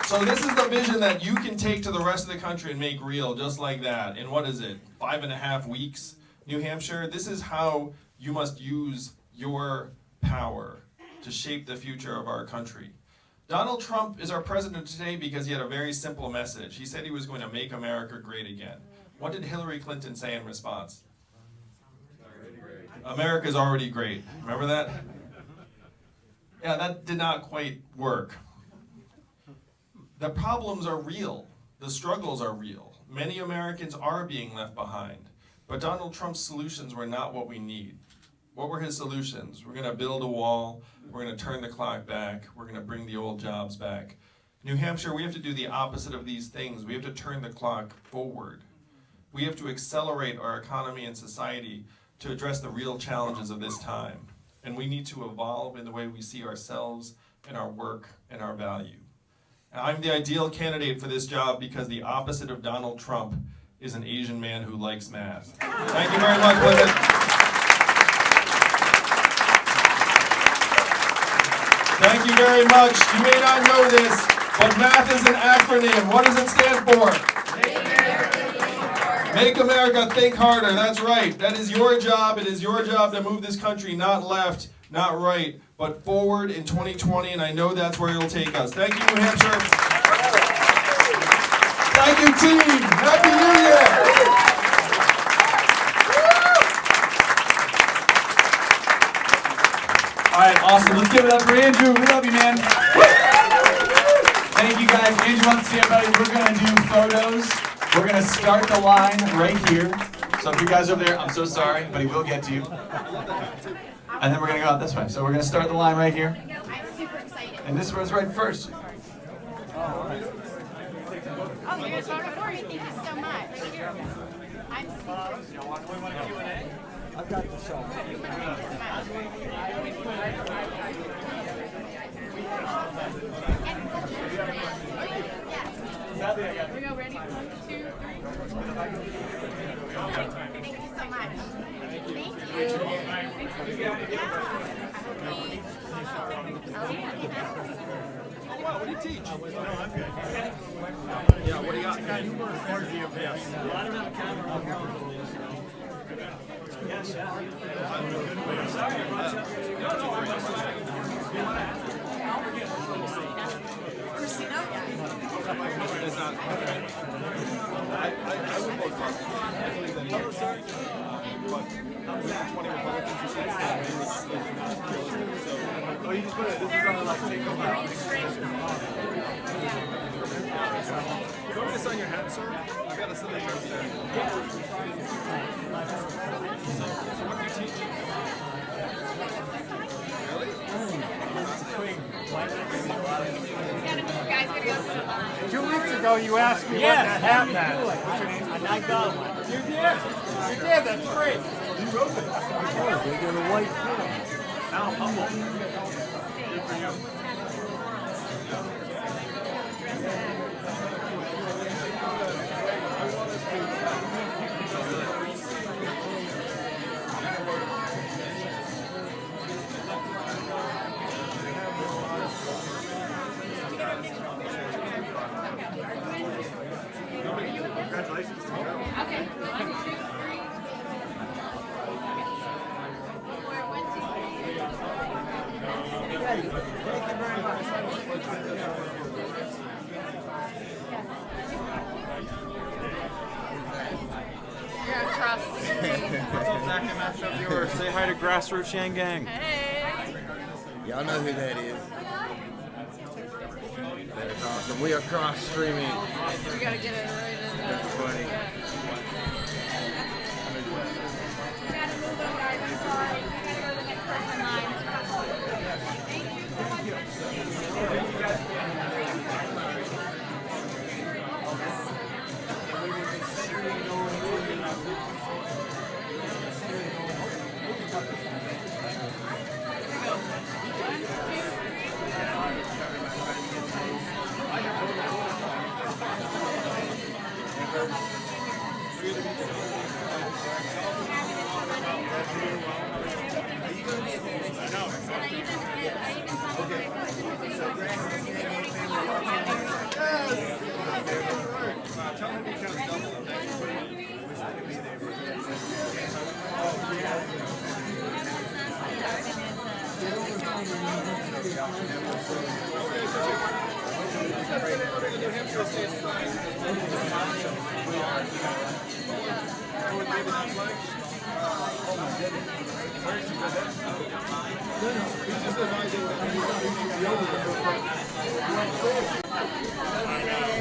So this is the vision that you can take to the rest of the country and make real, just like that. In what is it, 5.5 weeks? New Hampshire, this is how you must use your power to shape the future of our country. Donald Trump is our president today because he had a very simple message. He said he was going to make America great again. What did Hillary Clinton say in response? America's already great. Remember that? Yeah, that did not quite work. The problems are real. The struggles are real. Many Americans are being left behind. But Donald Trump's solutions were not what we need. What were his solutions? We're going to build a wall. We're going to turn the clock back. We're going to bring the old jobs back. New Hampshire, we have to do the opposite of these things. We have to turn the clock forward. We have to accelerate our economy and society to address the real challenges of this time. And we need to evolve in the way we see ourselves and our work and our value. And I'm the ideal candidate for this job because the opposite of Donald Trump is an Asian man who likes math. Thank you very much, Plymouth. Thank you very much. You may not know this, but math is an acronym. What does it stand for? Make America think harder. That's right. That is your job. It is your job to move this country not left, not right, but forward in 2020, and I know that's where you'll take us. Thank you, New Hampshire. Thank you, team. Happy New Year. All right, awesome. Let's give it up for Andrew. We love you, man. Thank you, guys. Andrew wants to see everybody. We're going to do photos. We're going to start the line right here. So if you guys are over there, I'm so sorry, but he will get to you. And then we're going to go out this way. So we're going to start the line right here. I'm super excited. And this was right first. Oh, here's photo for you. Thank you so much. I'm super excited. I've got the selfie. Thank you so much. We go ready? 1, 2, 3. Thank you so much. Thank you. Oh, wow, what do you teach? Yeah, what do you got? It's not. I would vote for it. I believe that but 20 Republicans or 6 oh, you just put it. This is on like take home out. You want me to sign your hat, sir? I got a silly joke there. So what do you teach? Really? Guys, gotta go to the line. 2 weeks ago, you asked me what the hat meant. And I got one. You did. You did. That's great. You wrote this. They got a white pen. Now humble. Good for you. Congratulations to you. Okay. 1, 2, 3. Thank you very much. You're across the street. What's up, Zach? I'm after yours. Say hi to Grassroots Shan Gang. Hey. Y'all know who that is. That's awesome. We are cross streaming. We gotta get it right in there. That's funny. Yeah. We gotta move on, guys. I'm sorry. We gotta go to the next person in line. Thank you so much.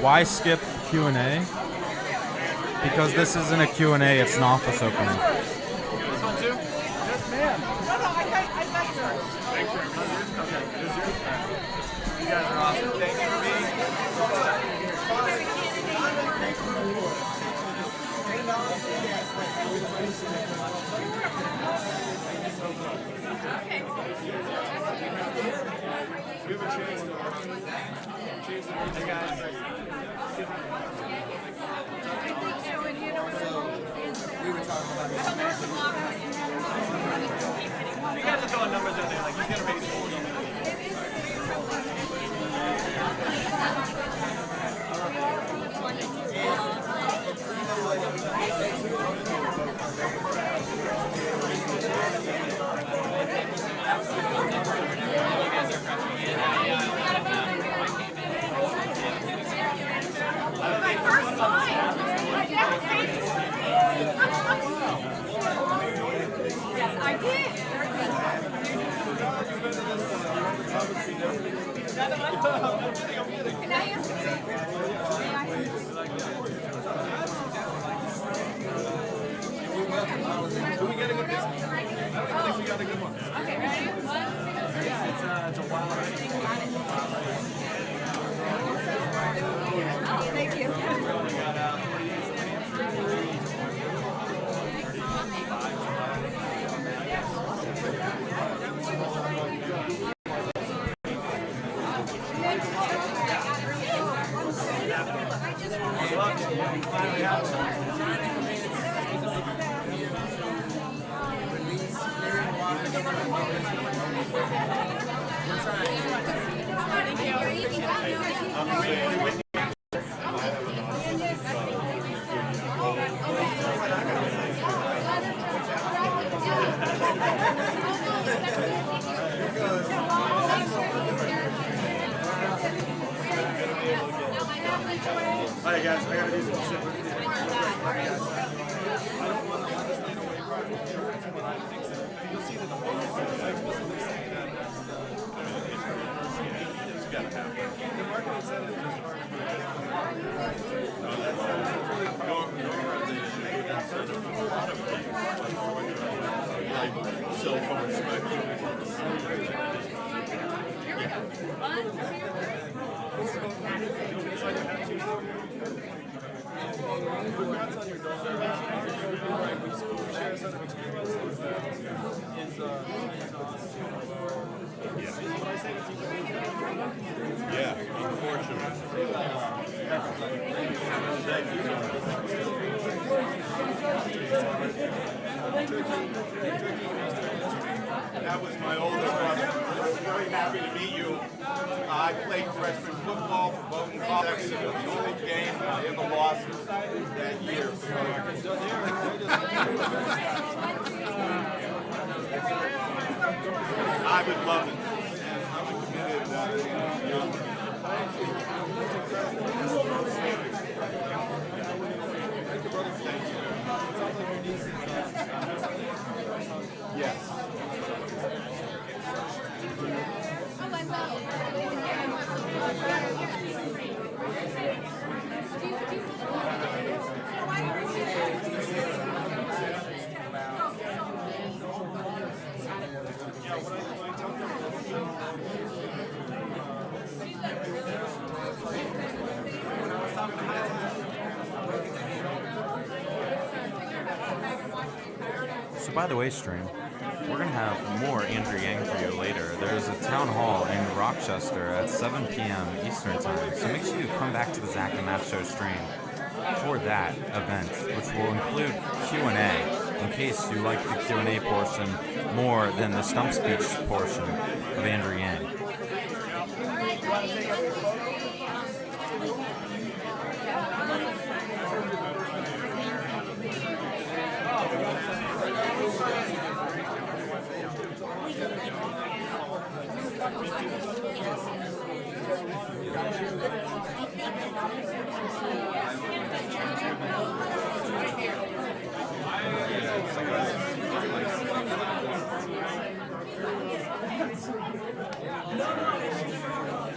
Why skip Q&A? Because this isn't a Q&A, it's an office opening. This one too? Yes, ma'am. I got yours. Thanks for okay, this is yours. You guys are awesome. Thank you for being we have a chance to hey guys. We were talking about this. You guys are throwing numbers out there like he's gonna raise 40. Yes, I did. Can I ask Do we get a good business? I think we got a good one. Okay, ready? Yeah, it's a wild Thank you. Alright guys, I gotta do some shit. You'll see that the whole I explicitly say that as it's gotta happen. The marketing said it is hard to cell phone Congrats on your daughter. Right, we share a set of experiences that is awesome. When I say that you can Yeah, That was my oldest brother. Very happy to meet you. I played freshman football for Bowdoin College. It was the only game I ever lost that year. I would love it. I'm committed. Yes. So by the way, stream, we're going to have more Andrew Yang for you later. There's a town hall in Rochester at 7 p.m. Eastern Time, so make sure you come back to the Zach and Matt Show stream for that event, which will include Q&A, in case you like the Q&A portion more than the stump speech portion of Andrew Yang.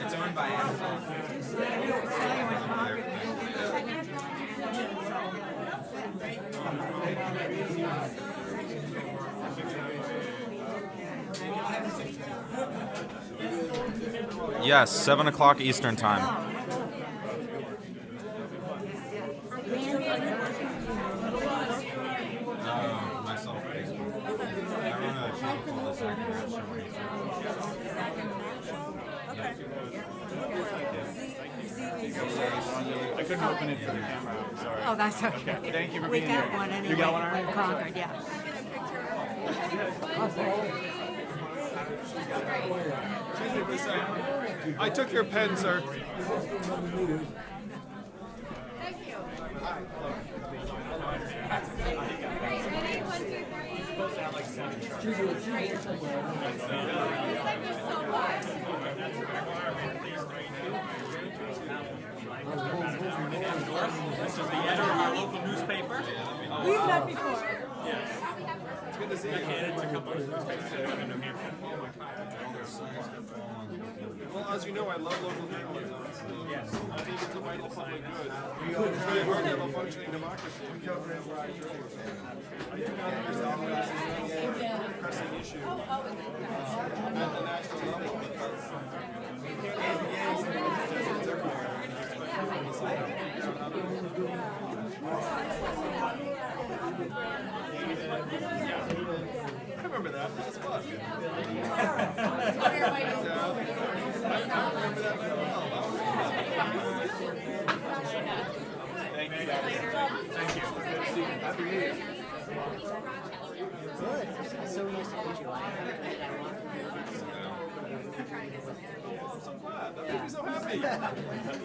It's owned by Amazon. Yes, 7 o'clock Eastern time. Myself, I run a channel called the Zach and Matt Show on YouTube. I couldn't open it for the camera. I'm sorry. Oh, that's okay. Thank you for We being got here. one anyway. You got one already? In Concord, yeah. Excuse me for a second. I took your pen, sir. This is the editor of our local newspaper. We've met before. It's good to see you. It's a couple of newspapers in New Hampshire. Well, as you know, I love local journalism. Yes. I think it's a vital public good. It's very hard to have a functioning democracy. I do not understand why this is a pressing issue at the national level because it's everywhere. I remember that. That was fun. I remember that very well. Thank you, guys. Thank you. Good to see you. Happy New Year. Good. So nice to meet you. I'm so glad. That made me so happy.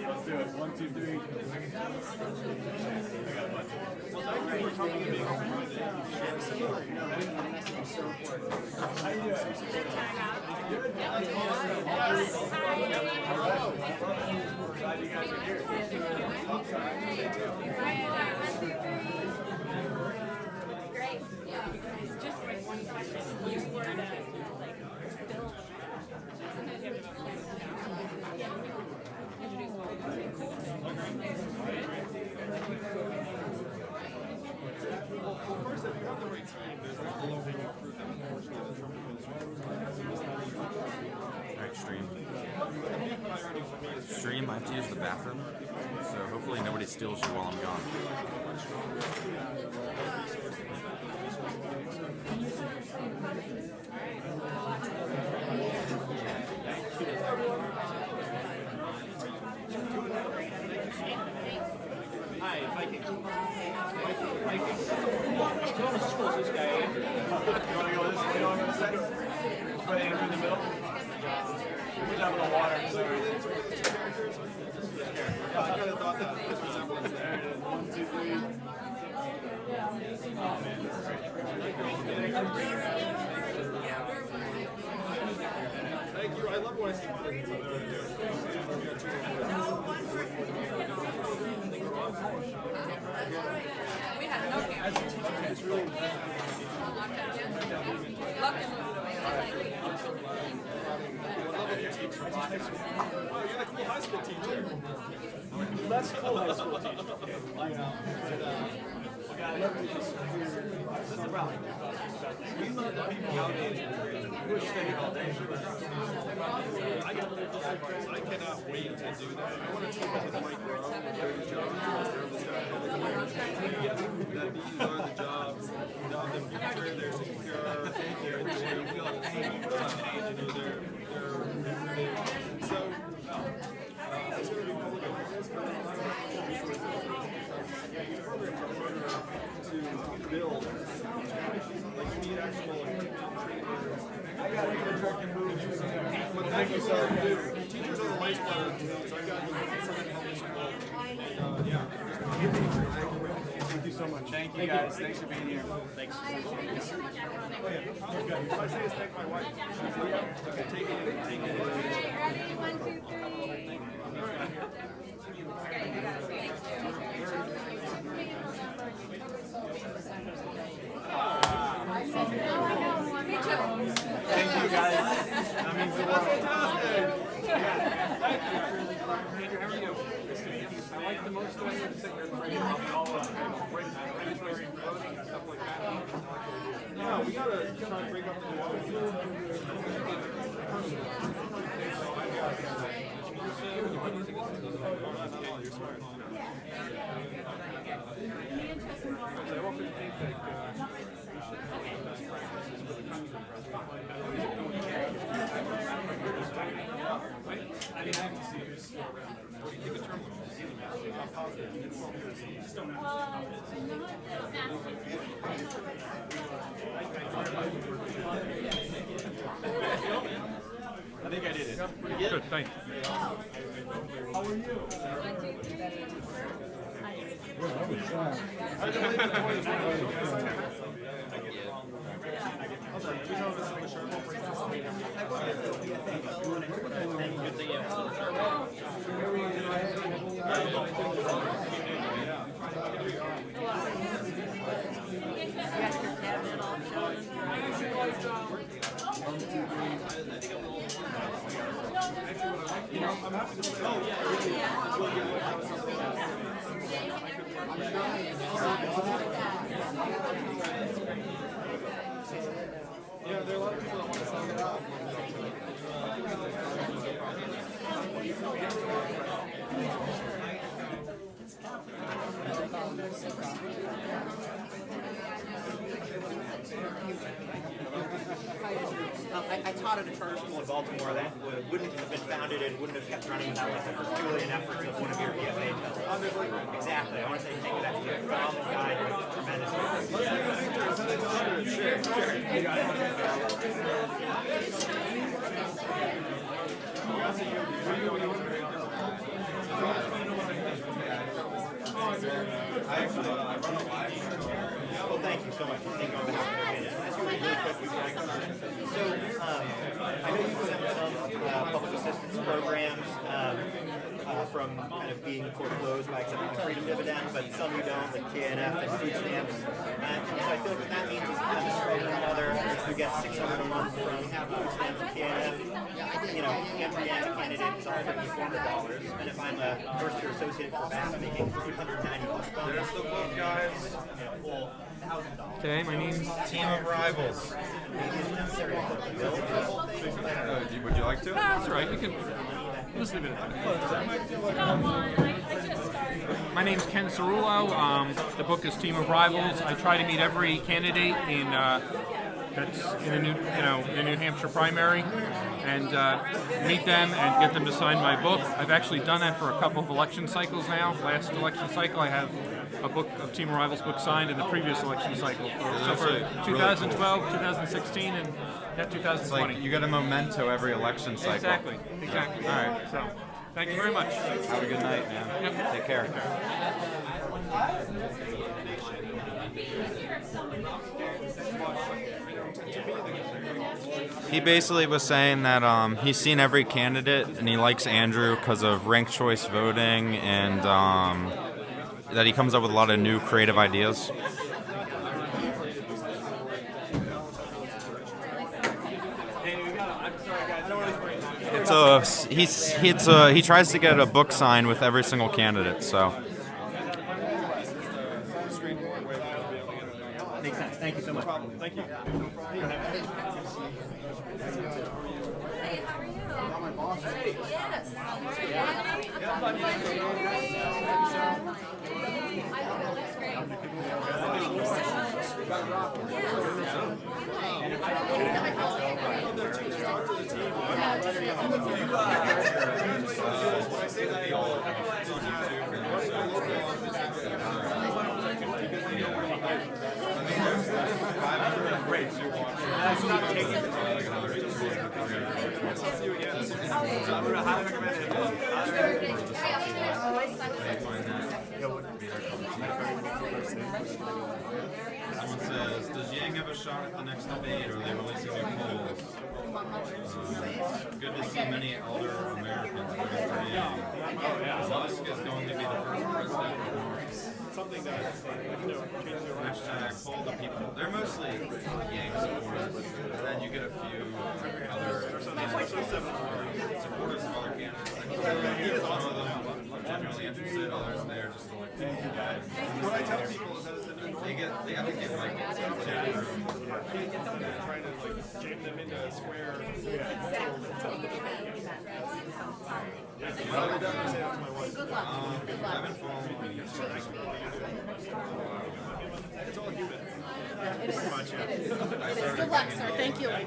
Let's do it. 1, 2, 3. Well, thank you for coming and being open-minded. How you doing? Glad you guys are here. Great. Just one question. You were like Bill. Of course, if you have the right team, there's like low-hanging fruit that unfortunately the Trump administration. Alright, stream. The big priority for me is Stream, I have to use the bathroom, so hopefully nobody steals you while I'm gone. Hi, Viking. Viking. What's the school is this guy? You want to go this way? You want to go this side? Put Andrew in the middle. Good job with the water. Sorry. I kind of thought that was resemblance there. 1, 2, 3. Oh, man. That's great. Thank you. I love when I see kids. We had no camera. As a teacher, it's really impressive. What level do you teach? High school. Oh, you're the cool high school teacher. Less cool high school teacher. This is the problem. We love the people outdated. We're staying all day. I cannot wait to do that. I want to team up with Mike Rowe, Jerry Jones, that these are the jobs of the future. They're secure. They feel like they're so. It's going to be public awareness, but these programs are harder to build. Like you need actual trainers. I got to contract and move. But thank you, sir. Teachers are the lifeblood of the so I got yeah. Thank you so much. Thank you, guys. Thanks for being here. Thanks. Oh, yeah. What I say is thank my wife. She's like, okay, take it in. I like the most way to sit there and break all of stuff like that. Yeah, we gotta try to break up the You're smart. I often think that we should have best practices for the country. I mean, I haven't seen this still around. What do you think of term limits? How positive? You just don't know. I think I did it. Pretty good. Good, thank you. How are you? I'm happy to yeah, there are a lot of people that want to sign it up. I taught at a charter school in Baltimore that wouldn't have been founded and wouldn't have kept running without the Herculean efforts of one of your EFA fellows. Exactly. I want to say thank you. That's a phenomenal guy. Tremendous. Well, thank you so much. Thank you on behalf of the So, I know you've sent some public assistance programs from kind of being foreclosed by accepting the freedom dividend, but some you don't, like KNF and food stamps. So I feel like what that means is as a struggling mother who gets $600 a month from food stamps and KNF, you know, Hampshire Coverage candidate is offering me $400, and if I'm a first-year associate for BAS making $390+. There's the book, guys. Full $1,000. Okay, my name's Team of Rivals. Would you like to? That's right. You can. Just leave it at that. My name's Ken Cerullo. The book is Team of Rivals. I try to meet every candidate in that's in a New Hampshire primary, and meet them and get them to sign my book. I've actually done that for a couple of election cycles now. Last election cycle, I have a book of Team of Rivals book signed in the previous election cycle. For 2012, 2016, and 2020. It's like you get a memento every election cycle. Exactly. All right. So, thank you very much. Have a good night, man. Yep. Take care. He basically was saying that he's seen every candidate and he likes Andrew because of ranked choice voting and that he comes up with a lot of new creative ideas. He tries to get a book signed with every single candidate, so. Makes sense. Thank you so much. Thank you. Hey, how are you? Yes. Someone says, does Yang have a shot at the next debate, or are they releasing new polls? Good to see many elder Americans voting for Yang. Musk is going to be the first president. Something that Hashtag poll the people. They're mostly Yang supporters, but then you get a few other supporters of other candidates. Some of them generally financial sit, others there just to like. Thank you guys. What I tell people is that it's the new They got to get like trying to like jam them into a square. Well, I would definitely say that to my wife. Good luck. Good luck. I've been following It's all human. It is. It is. Good luck, sir. Thank you. I'm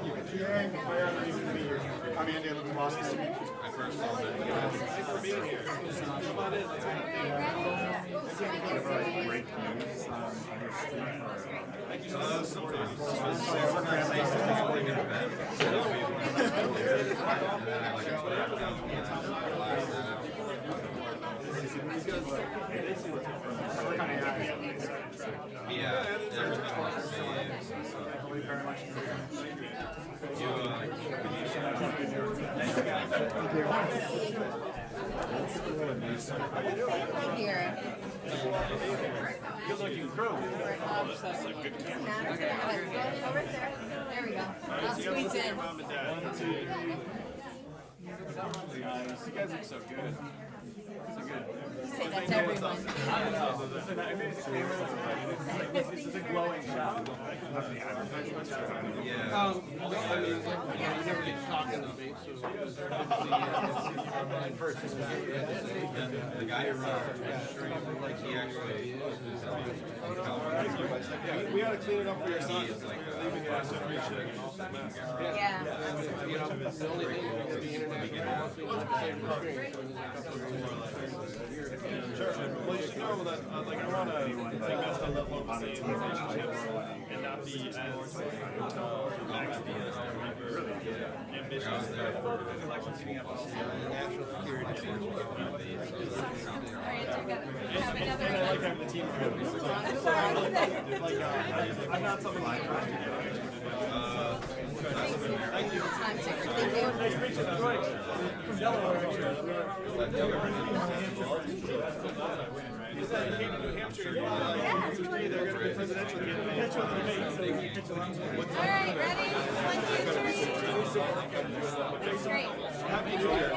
Andy. I live in Boston. I first saw that. Thanks for being here. Come on in. Let's have Break news on your street. Thank you so much. We're kind of happy on these sides. Yeah. Here. Good looking crew. Over there. There we go. I'll squeeze in. Mom and Dad. You guys look so good. So good. Say that to everyone. This is a glowing shot. Yeah. No, I mean, you never get to talk in the debate, so it was good to see online first. And the guy who runs the registry, like he actually We had to clean it up for your son. is like Leaving it as a mess. Yeah. You know, the only thing is the internet is mostly not the same experience, so there's a couple of Sure. Well, you know that like I want to take that stuff up local scene relationships and not be as ambitious for election seating up. national security. And I like having the team together. I'm not someone like thank you. Time ticker. Thank you. Nice to meet you. Troy. From Delaware. He said he came to New Hampshire. They're going to be presidential candidates. All right, ready? 1, 2, 3. Great. Happy New Year.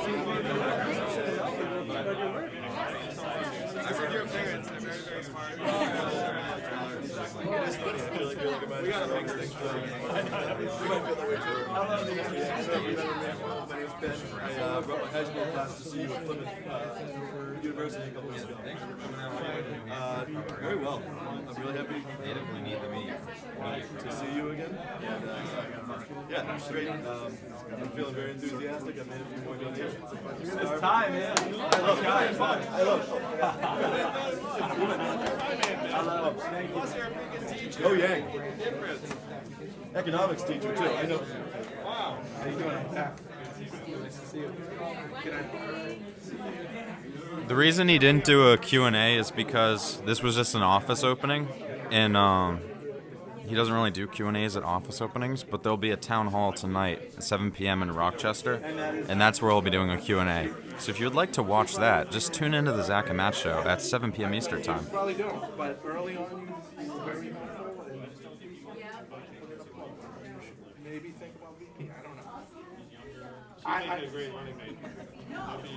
I've heard your parents. They're very, very smart. We got a big stick for you. You might feel that way too. I love the history. So if you remember me, my name's Ben. I brought my high school class to see you at Plymouth University a couple weeks ago. Very well. I'm really happy to see you again. And yeah, it's great. I'm feeling very enthusiastic. I made a few more donations. It's time, man. I love guys. I love Oh, Yang. Economics teacher, too. I know. Wow. How you doing? Nice to see you. The reason he didn't do a Q&A is because this was just an office opening, and he doesn't really do Q&As at office openings, but there'll be a town hall tonight at 7 p.m. in Rochester, and that's where I'll be doing a Q&A. So if you would like to watch that, just tune into the Zach and Matt show at 7 p.m. Eastern time. Probably don't, but early on, you were very mindful and maybe think about being. I don't know. She's making a great running mate. There'll be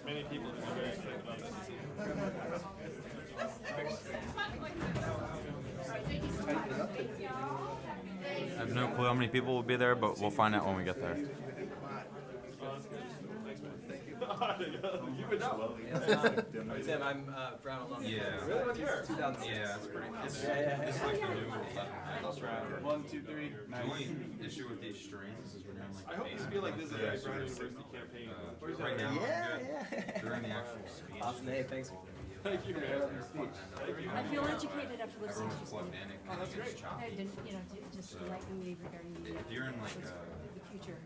many people who are very excited about that. I have no clue how many people will be there, but we'll find out when we get there. You would know. Tim, I'm Brown alum. Yeah. Really? What's yours? 2006. Yeah, it's pretty. It's like the new 11. 1, 2, 3. The only issue with these streams is when you're in like. I hope you feel like this is a Brown University campaign. Right now, Yeah. during the actual speech. Awesome. Hey, thanks. Thank you, man. I feel educated after listening to Plugged in, it kind of gets I choppy. didn't, just enlighten me regarding the If you're in like the future.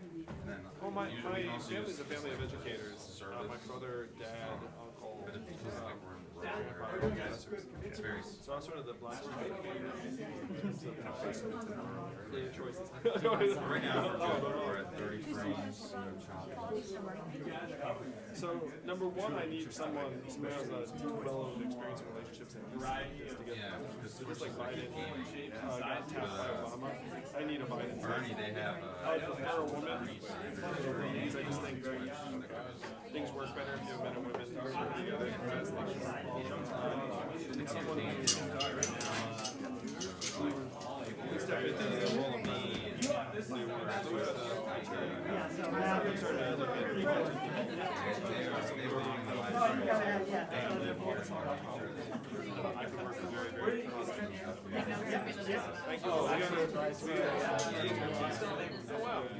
then Well, my usually we can also family's use a family of educators. My brother, dad, uncle, But if it's like we're in rural grandfather, area, professors. it's very. So I'm sort of the black sheep of the family. Clear choices. Right now we're at 30 frames, no choppy. So number one, I need someone who has a deep well of experience in relationships and peace like this to get so just like Biden got tapped by Obama. I need a Biden. Bernie, they have I would prefer a woman because I just think things work better if you have men and women working together.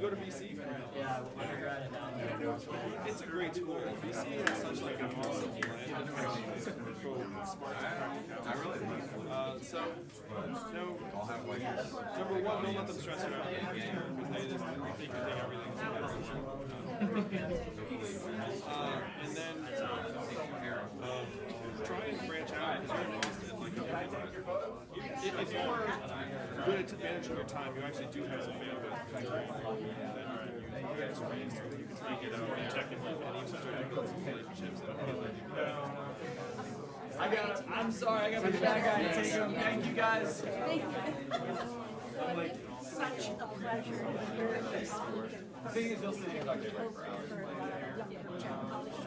You go to BC? Yeah, undergrad down there. It's a great school. BC is such like an awesome land for smart I really so, no, number one, don't let them stress you out because they just think you take everything and then try and branch out because you're in Austin. Like, if you're good at managing your time, you actually do have some bandwidth. You guys are raised, you can take it out and technically and even start building some relationships. I'm sorry, I got my bad guy to take him. Thank you guys. Thank you. Such a pleasure to hear you speak. The thing is, you'll sit here and talk to me for hours. And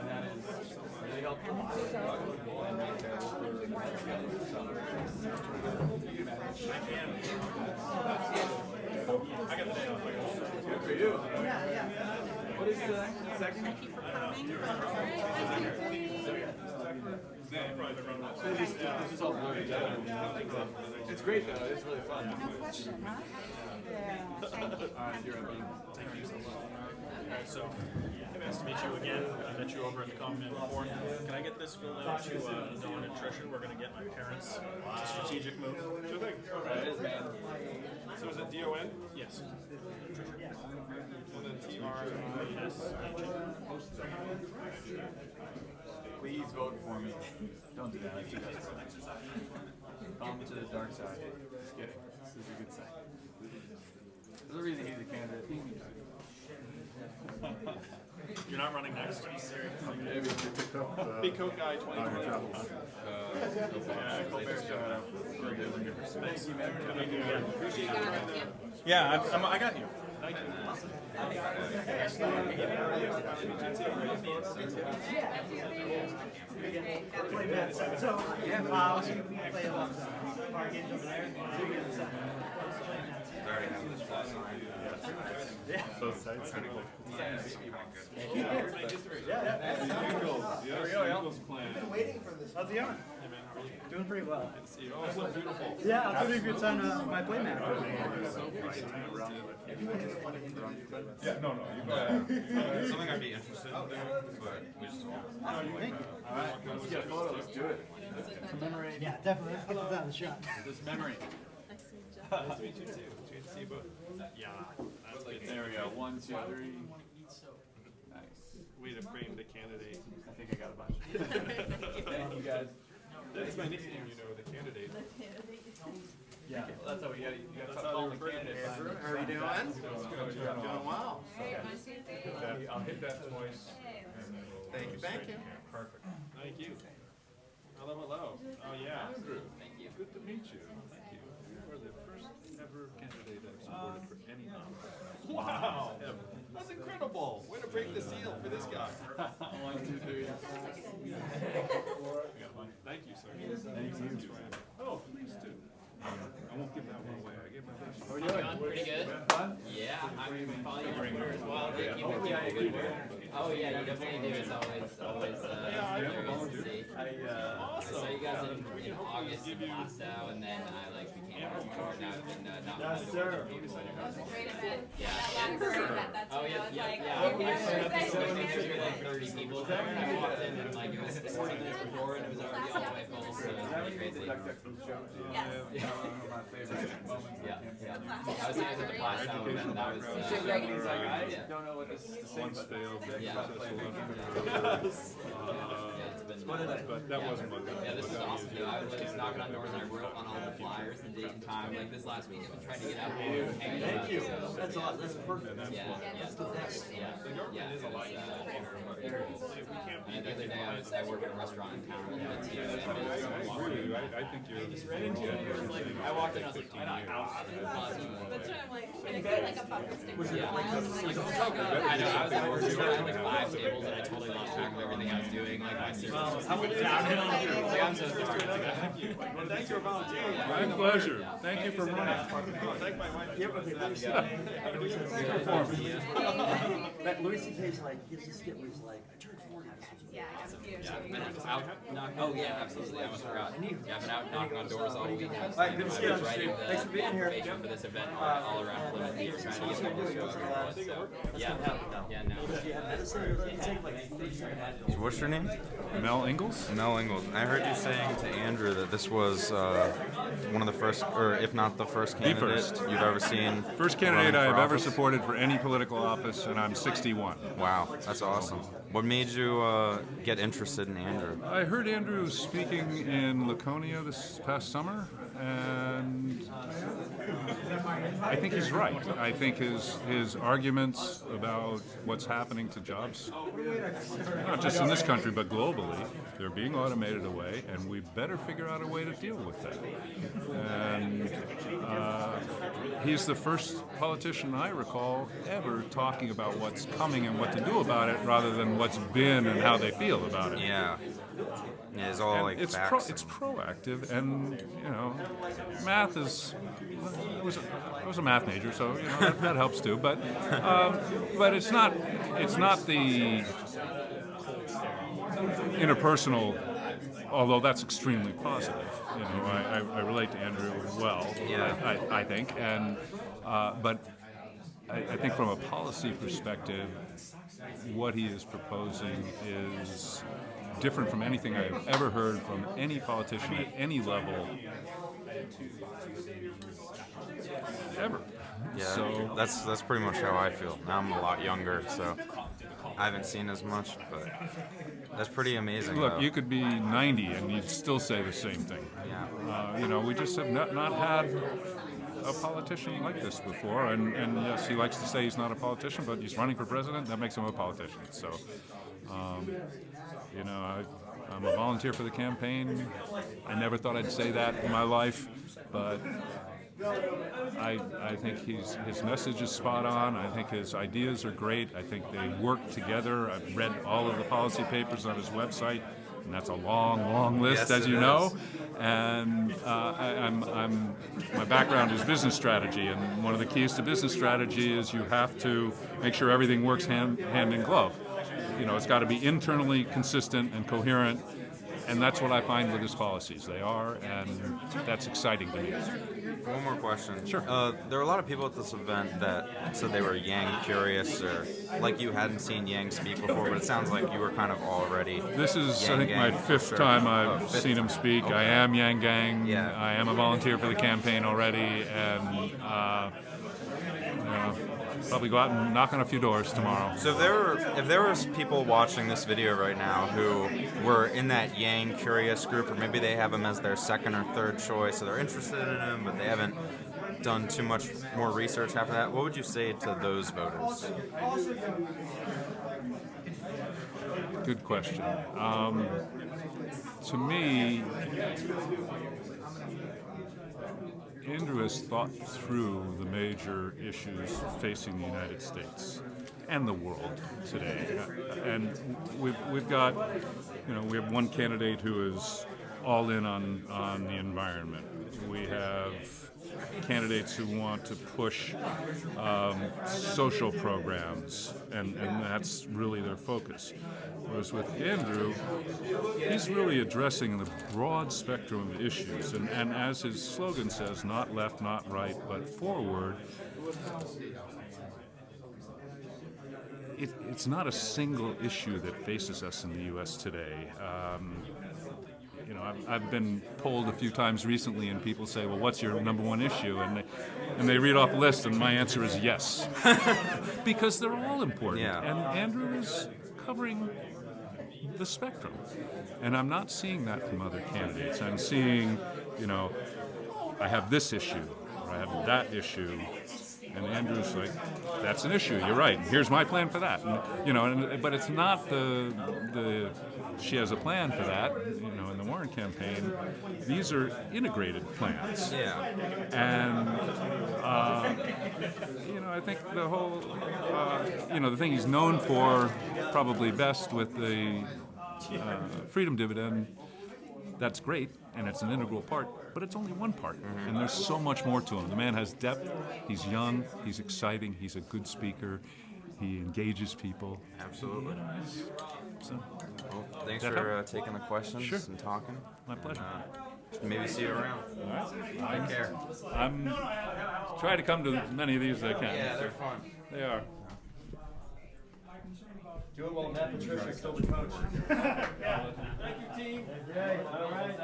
that is really helpful. I got the day off. Good for you. Yeah. What is the second? Thank you for coming. This is all blurry. It's great though. It's really fun. No question, huh? Yeah. Thank you. Thank you so much. Alright, so nice to meet you again. I met you over at the Common Man before. Can I get this filled out to Dawn and Trisha? We're going to get my parents. It's a strategic move. Sure thing. It is, man. So is it DON? Yes. And then TRS. Please vote for me. Don't do that. That's Come to the dark side. Just kidding. This is a good side. There's a reason he's a candidate. You're not running next? Maybe if you pick up Big Coke Guy 2020. Thanks, you, man. Appreciate it. Yeah, I got you. Thank you. So, yeah, I was going to play a lot of bar games over there. Yeah. Both sides. I've been waiting for this. How's it going? Doing pretty well. Oh, so beautiful. Yeah, I'll put a good sign on my play mat. Yeah, no, you go ahead. Something I'd be interested in doing, but we just Thank you. All right, let's get a photo. Let's do it. Commemorate. Yeah, definitely. Let's get this out of the shot. This memory. Nice to meet you too. Good to see you both. Yeah. That's good. There we go. 1, 2, 3. Nice. Way to frame the candidate. I think I got a bunch. Thank you guys. That's my nickname, you know, the candidate. Yeah, well, that's how we got it. You got to That's how call they the refer to candidate. me. How are you doing? Doing well. I'll hit that twice. Thank you. Perfect. Thank you. Hello. Oh, yeah. Andrew. Thank you. Good to meet you. Thank you. You are the first ever candidate I've supported for any nonprofit. Wow. That's incredible. Way to break the seal for this guy. 1, 2, 3. Thank you, sir. Thank you. Oh, please do. I won't give that one away. I gave my best. How are you doing? Pretty good. Fun? Yeah, I'm following your Twitter as well. Thank you for keeping up the good work. Oh yeah, you definitely do. It's always curious to see. I saw you guys in August in Moscow, and then I became a part now in not Yes, sir. Great event. Yeah. That last event, that's Oh when I yeah, was yeah, like, yeah. oh, We yes, were yes, so yes, there were yes. 30 people there, and I walked in and it was 40 minutes before, and it was already all the way full. So it was pretty crazy. Yes. My favorite moments. Yeah. I was at the Plaza event, and that was. I don't know what this is to say, Once failed, Yeah. but that wasn't my guy. Yeah, this is awesome. I was just knocking on doors and I wrote on all the flyers and date and time. Like this last week, I've been trying to get out. Thank you. That's awesome. That's perfect. Yeah, That's the best. yeah. It was, and the other day I I work in a restaurant in town a little bit too. I think you're I walked in, I was like, why not? That's what I'm like, when I say like a bumper sticker. Yeah, like, I know, I was at work, I had like 5 tables and I totally lost track of everything I was doing. Like, my service was downhill. Like, I'm so sorry. Thank you. Well, thanks for volunteering. My pleasure. Thank you for running. Thank my wife. Yeah, okay, let me see. That Louis C.K.'s like, his skit was like, I turned 40. Yeah, Oh yeah, absolutely. I almost forgot. Yeah, I've been out knocking on doors all weekend. All right, good to see you. I was writing the Thanks for being here. information for this event all around Plymouth, trying to get people to show. Yeah, no. So what's your name? Mel Ingalls? Mel Ingalls. I heard you saying to Andrew that this was one of the first, or if not the first candidate first. you've ever seen. First candidate running I for have ever office? supported for any political office, and I'm 61. Wow, that's awesome. What made you get interested in Andrew? I heard Andrew speaking in Laconia this past summer, and I think he's right. I think his arguments about what's happening to jobs, not just in this country but globally, they're being automated away, and we better figure out a way to deal with that. And he's the first politician I recall ever talking about what's coming and what to do about it, rather than what's been and how they feel about it. Yeah. Yeah, it's all And like it's facts. it's proactive, and you know, math is. I was a math major, so you know that helps too. But it's not the interpersonal. Although that's extremely positive. You know, I relate to Andrew well. Yeah. I think, and but I think from a policy perspective, what he is proposing is different from anything I've ever heard from any politician at any level ever. Yeah, So that's pretty much how I feel. Now I'm a lot younger, so I haven't seen as much, but that's pretty amazing. look, though. you could be 90 and you'd still say the same thing. Yeah. You know, we just have not had a politician like this before, and yes, he likes to say he's not a politician, but he's running for president. That makes him a politician. So, you know, I'm a volunteer for the campaign. I never thought I'd say that in my life, but I think his message is spot on. I think his ideas are great. I think they work together. I've read all of the policy papers on his website, and that's a long list, Yes, as you it know. is. And my background is business strategy, and one of the keys to business strategy is you have to make sure everything works hand in glove. You know, it's got to be internally consistent and coherent, and that's what I find with his policies. They are, and that's exciting to me. One more question. Sure. There were a lot of people at this event that said they were Yang curious, or like you hadn't seen Yang speak before, but it sounds like you were kind of already. This is, Yang I think, my Gang, for fifth sure. time I've Oh, fifth. seen him speak. Okay. I am Yang Gang. Yeah. I am a volunteer for the campaign already, and you know, probably go out and knock on a few doors tomorrow. So if there was people watching this video right now who were in that Yang curious group, or maybe they have him as their second or third choice, so they're interested in him, but they haven't done too much more research after that, what would you say to those voters? Good question. To me, Andrew has thought through the major issues facing the United States and the world today. And we've got, you know, we have one candidate who is all in on the environment. We have candidates who want to push social programs, and that's really their focus. Whereas with Andrew, he's really addressing the broad spectrum of issues, and as his slogan says, not left, not right, but forward. It's not a single issue that faces us in the U.S. today. You know, I've been polled a few times recently, and people say, "Well, what's your number one issue?" And they read off a list, and my answer is yes, because they're all important. Yeah. And Andrew is covering the spectrum, and I'm not seeing that from other candidates. I'm seeing, you know, I have this issue, or I have that issue, And Andrew's like, that's an issue. You're right. Here's my plan for that. And, but it's not the she has a plan for that. In the Warren campaign, these are integrated plans. Yeah. And I think the whole the thing he's known for probably best with the freedom dividend. That's great, and it's an integral part, but it's only one part, and there's so much more to him. The man has depth, he's young, he's exciting, he's a good speaker, he engages people. Absolutely. Well, thanks That for help? taking the questions Sure. and talking. My pleasure. Maybe see you around. All right. Take care. I'm trying to come to as many of these as I can. Yeah, they're fun. They are. Do it while Matt Patricia is still the coach. Thank you, team. All right.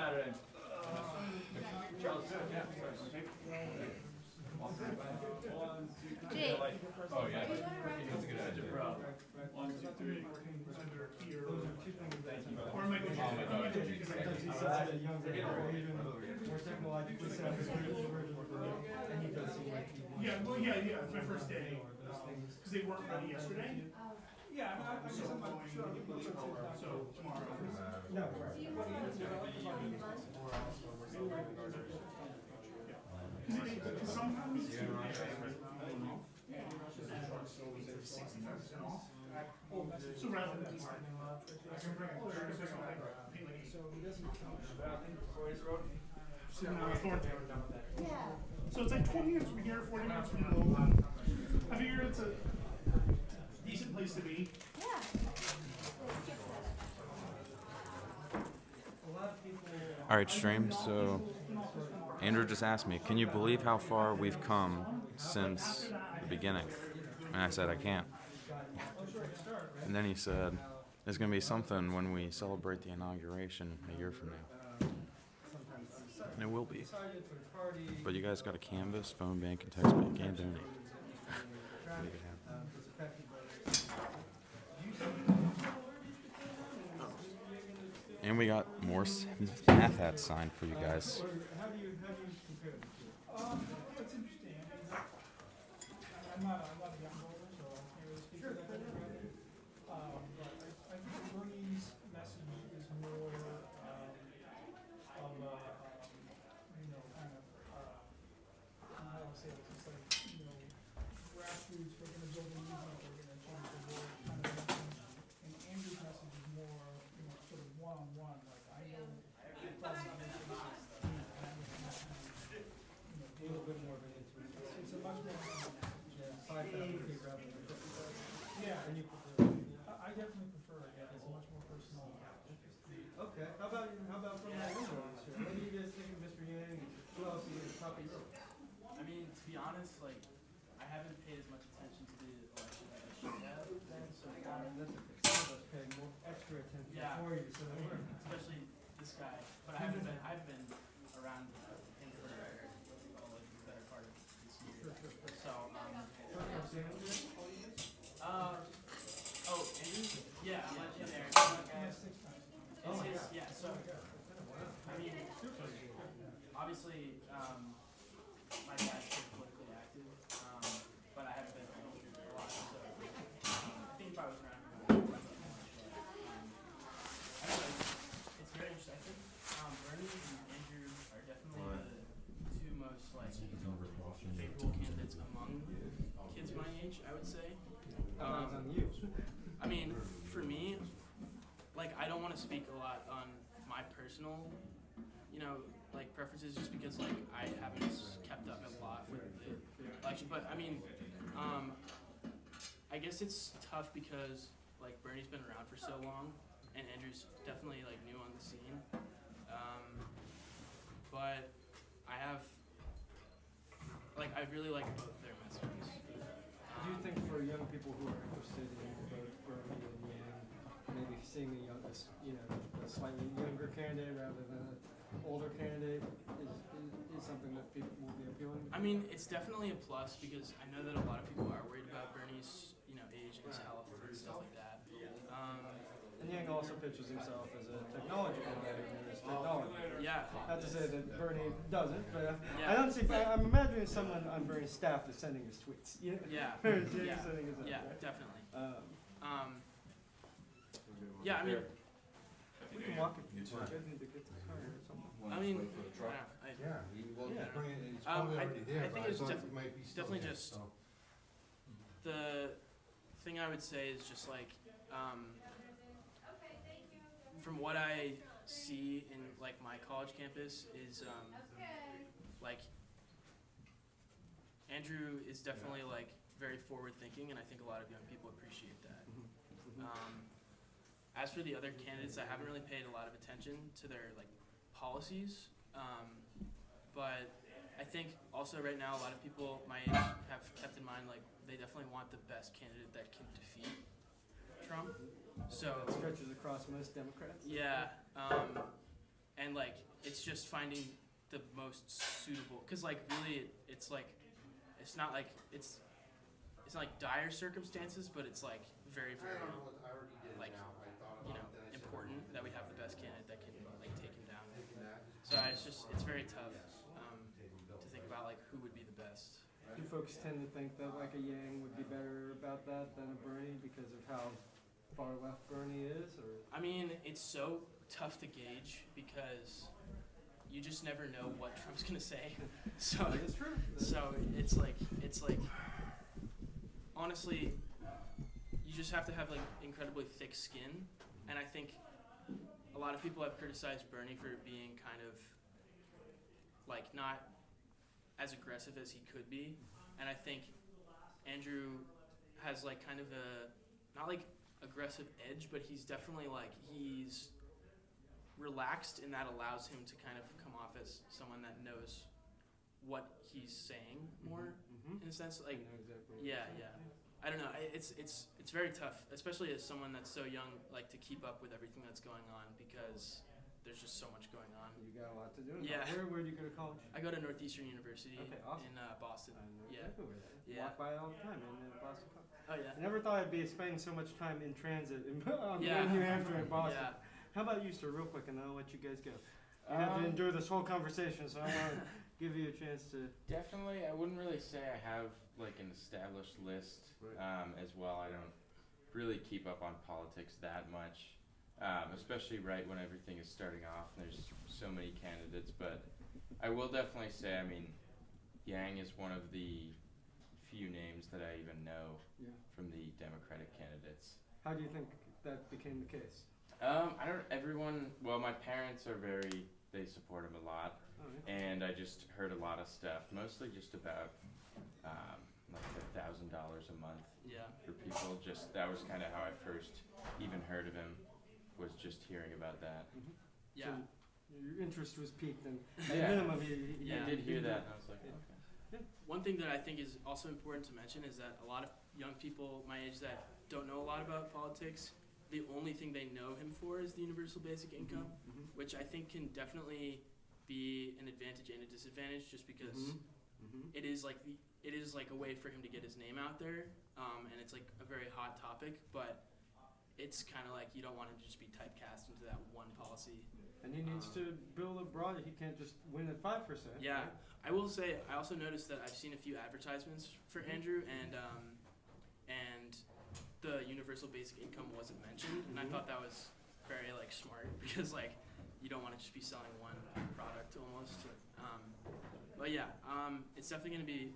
Jake. Oh, yeah. One, two, three. Here. Or am I going Yeah, well, yeah, it's my first day. Because they weren't ready yesterday. Yeah, so tomorrow. No, because sometimes it's 65% off. So rather than I can bring it clear, because I pay like Thornton. So it's like 20 minutes from here, 40 minutes from Louisville. I figure it's a decent place to be. All right, stream. So Andrew just asked me, can you believe how far we've come since the beginning? And I said, I can't. And then he said, there's going to be something when we celebrate the inauguration a year from now. And it will be. But you guys got a canvas, phone bank, and text bank, and donate. Make it happen. And we got more math hats signed for you guys. How do you compare the two? It's interesting. I'm not a young voter, so I can't really speak to that. But I think Bernie's message is more of a, kind of, how do I say it? It's like, grassroots, we're going to build a movement, we're going to change the world kind of message. And Andrew's message is more, sort of one-on-one, like I know every president is and I do a little bit more of an intimate. It's a much more 5,000 feet rather than 50,000. Yeah, and you prefer? I definitely prefer it. Yeah, it's a much more personal. Okay. How about from that window this year? What do you guys think of Mr. Yang? Who else is at the top of your list? I mean, to be honest, like I haven't paid as much attention to the election as I should have been so far. That's okay. Some of us pay more extra attention for you, so that we're especially this guy. But I've been around him for the better part of this year. So Andrew? Yeah, I let you in there. It's his, yeah, so I mean obviously my dad's pretty politically active, but I haven't been around a lot, so I think if I was around him, I would it's very interesting. I think Bernie and Andrew are definitely the two most favorable candidates among kids my age, I would say. I mean, for me, like I don't want to speak a lot on my personal, preferences, just because I haven't kept up a lot with the election. But I mean, I guess it's tough because Bernie's been around for so long, and Andrew's definitely new on the scene. But I really like both their messages. Do you think for young people who are interested in both Bernie and Yang, maybe seeing the youngest, the slightly younger candidate rather than an older candidate is something that people will be appealing to? I mean, it's definitely a plus because I know that a lot of people are worried about Bernie's, age and his health and stuff like that. And Yang also pitches himself as a technology guy and his technology. Yeah. Not to say that Bernie doesn't, but Yeah. I don't see. I'm imagining someone on Bernie's staff is sending his tweets. You know? Yeah. James Yeah. sending his own, Yeah, right? definitely. Yeah, I mean, we can walk if you want. You guys need to get to the car or something. I mean, I think it's definitely just the thing I would say is just like from what I see in like my college campus is like Andrew is definitely like very forward thinking, and I think a lot of young people appreciate that. As for the other candidates, I haven't really paid a lot of attention to their like policies, but I think also right now a lot of people my age have kept in mind like they definitely want the best candidate that can defeat Trump. So That stretches across most Democrats. yeah, and like it's just finding the most suitable, because like really it's like it's not like it's not like dire circumstances, but it's like very like important that we have the best candidate that can like take him down. So it's very tough to think about like who would be the best. Do folks tend to think that like a Yang would be better about that than a Bernie because of how far left Bernie is, or? I mean, it's so tough to gauge because you just never know what Trump's gonna say. So it's true. So it's like honestly, you just have to have like incredibly thick skin, and I think a lot of people have criticized Bernie for being kind of like not as aggressive as he could be, and I think Andrew has like kind of a not like aggressive edge, but he's definitely like he's relaxed, and that allows him to kind of come off as someone that knows what he's saying more in a sense. Like yeah. I don't know. It's very tough, especially as someone that's so young, like to keep up with everything that's going on because there's just so much going on. You got a lot to do. Yeah. Where do you go to college? I go to Northeastern University in Boston. Yeah. Walk by it all the time in Boston. Oh yeah. I never thought I'd be spending so much time in transit in New Hampshire and Boston. Yeah. How about you, sir, real quick, and then I'll let you guys go. You have to endure this whole conversation, so I want to give you a chance to. Definitely, I wouldn't really say I have like an established list as well. I don't really keep up on politics that much, especially right when everything is starting off and there's so many candidates. But I will definitely say, I mean, Yang is one of the few names that I even know from the Democratic candidates. How do you think that became the case? Well, my parents are they support him a lot. And I just heard a lot of stuff, mostly just about like $1,000 a month for people. Just that was kind of how I first even heard of him, was just hearing about that. Yeah. So your interest was piqued, and at minimum, I did hear that, and I was like, okay. One thing that I think is also important to mention is that a lot of young people my age that don't know a lot about politics, the only thing they know him for is the universal basic income, which I think can definitely be an advantage and a disadvantage, just because it is like a way for him to get his name out there, and it's like a very hot topic, but it's kind of like you don't want him to just be typecast into that one policy. And he needs to build a broad. He can't just win at 5%. Yeah, right? I will say I also noticed that I've seen a few advertisements for Andrew, and the universal basic income wasn't mentioned, and I thought that was very like smart, because like you don't want to just be selling one product almost. But yeah, it's definitely going to be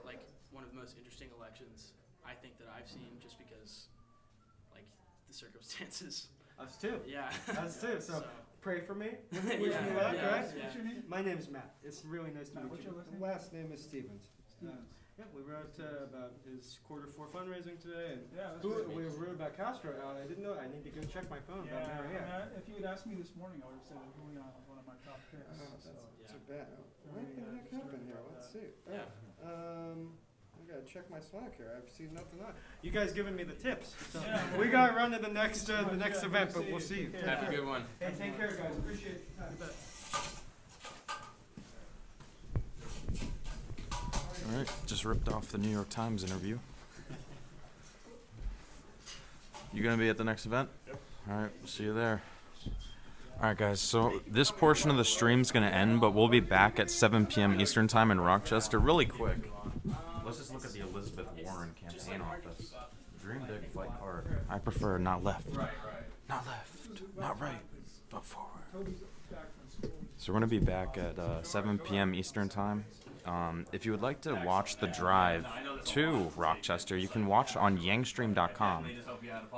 like one of the most interesting elections I think that I've seen, just because like the circumstances. Us too. Yeah. Us too. So pray for me. Wish me luck, right? What's your name? My name is Matt. It's really nice to meet you. What's your last name? Last name is Stevens. Yeah, we wrote about his quarter 4 fundraising today, and we wrote about Castro. I didn't know. I need to go check my phone about Marianne. If you had asked me this morning, I would have said it was one of my top picks. That's too bad. What the heck happened here? Let's see. I gotta check my Slack here. I've seen nothing on. You guys giving me the tips. So we gotta run to the next event, but we'll see you. Have a good one. Hey, take care, guys. Appreciate your time. All right, just ripped off the New York Times interview. You gonna be at the next event? Yep. All right, see you there. All right, guys. So this portion of the stream's gonna end, but we'll be back at 7 p.m. Eastern time in Rochester, really quick. Let's just look at the Elizabeth Warren campaign office. Dream big, fight hard. I prefer not left, not left, not right, but forward. So we're gonna be back at 7 p.m. Eastern time. If you would like to watch the drive to Rochester, you can watch on yangstream.com.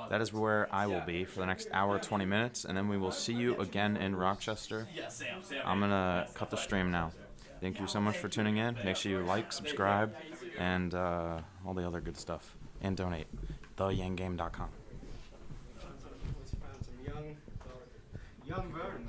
That is where I will be for the next hour, 20 minutes, and then we will see you again in Rochester. I'm going to cut the stream now. Thank you so much for tuning in. Make sure you like, subscribe, and all the other good stuff. And donate. TheYangGame.com. Young voters.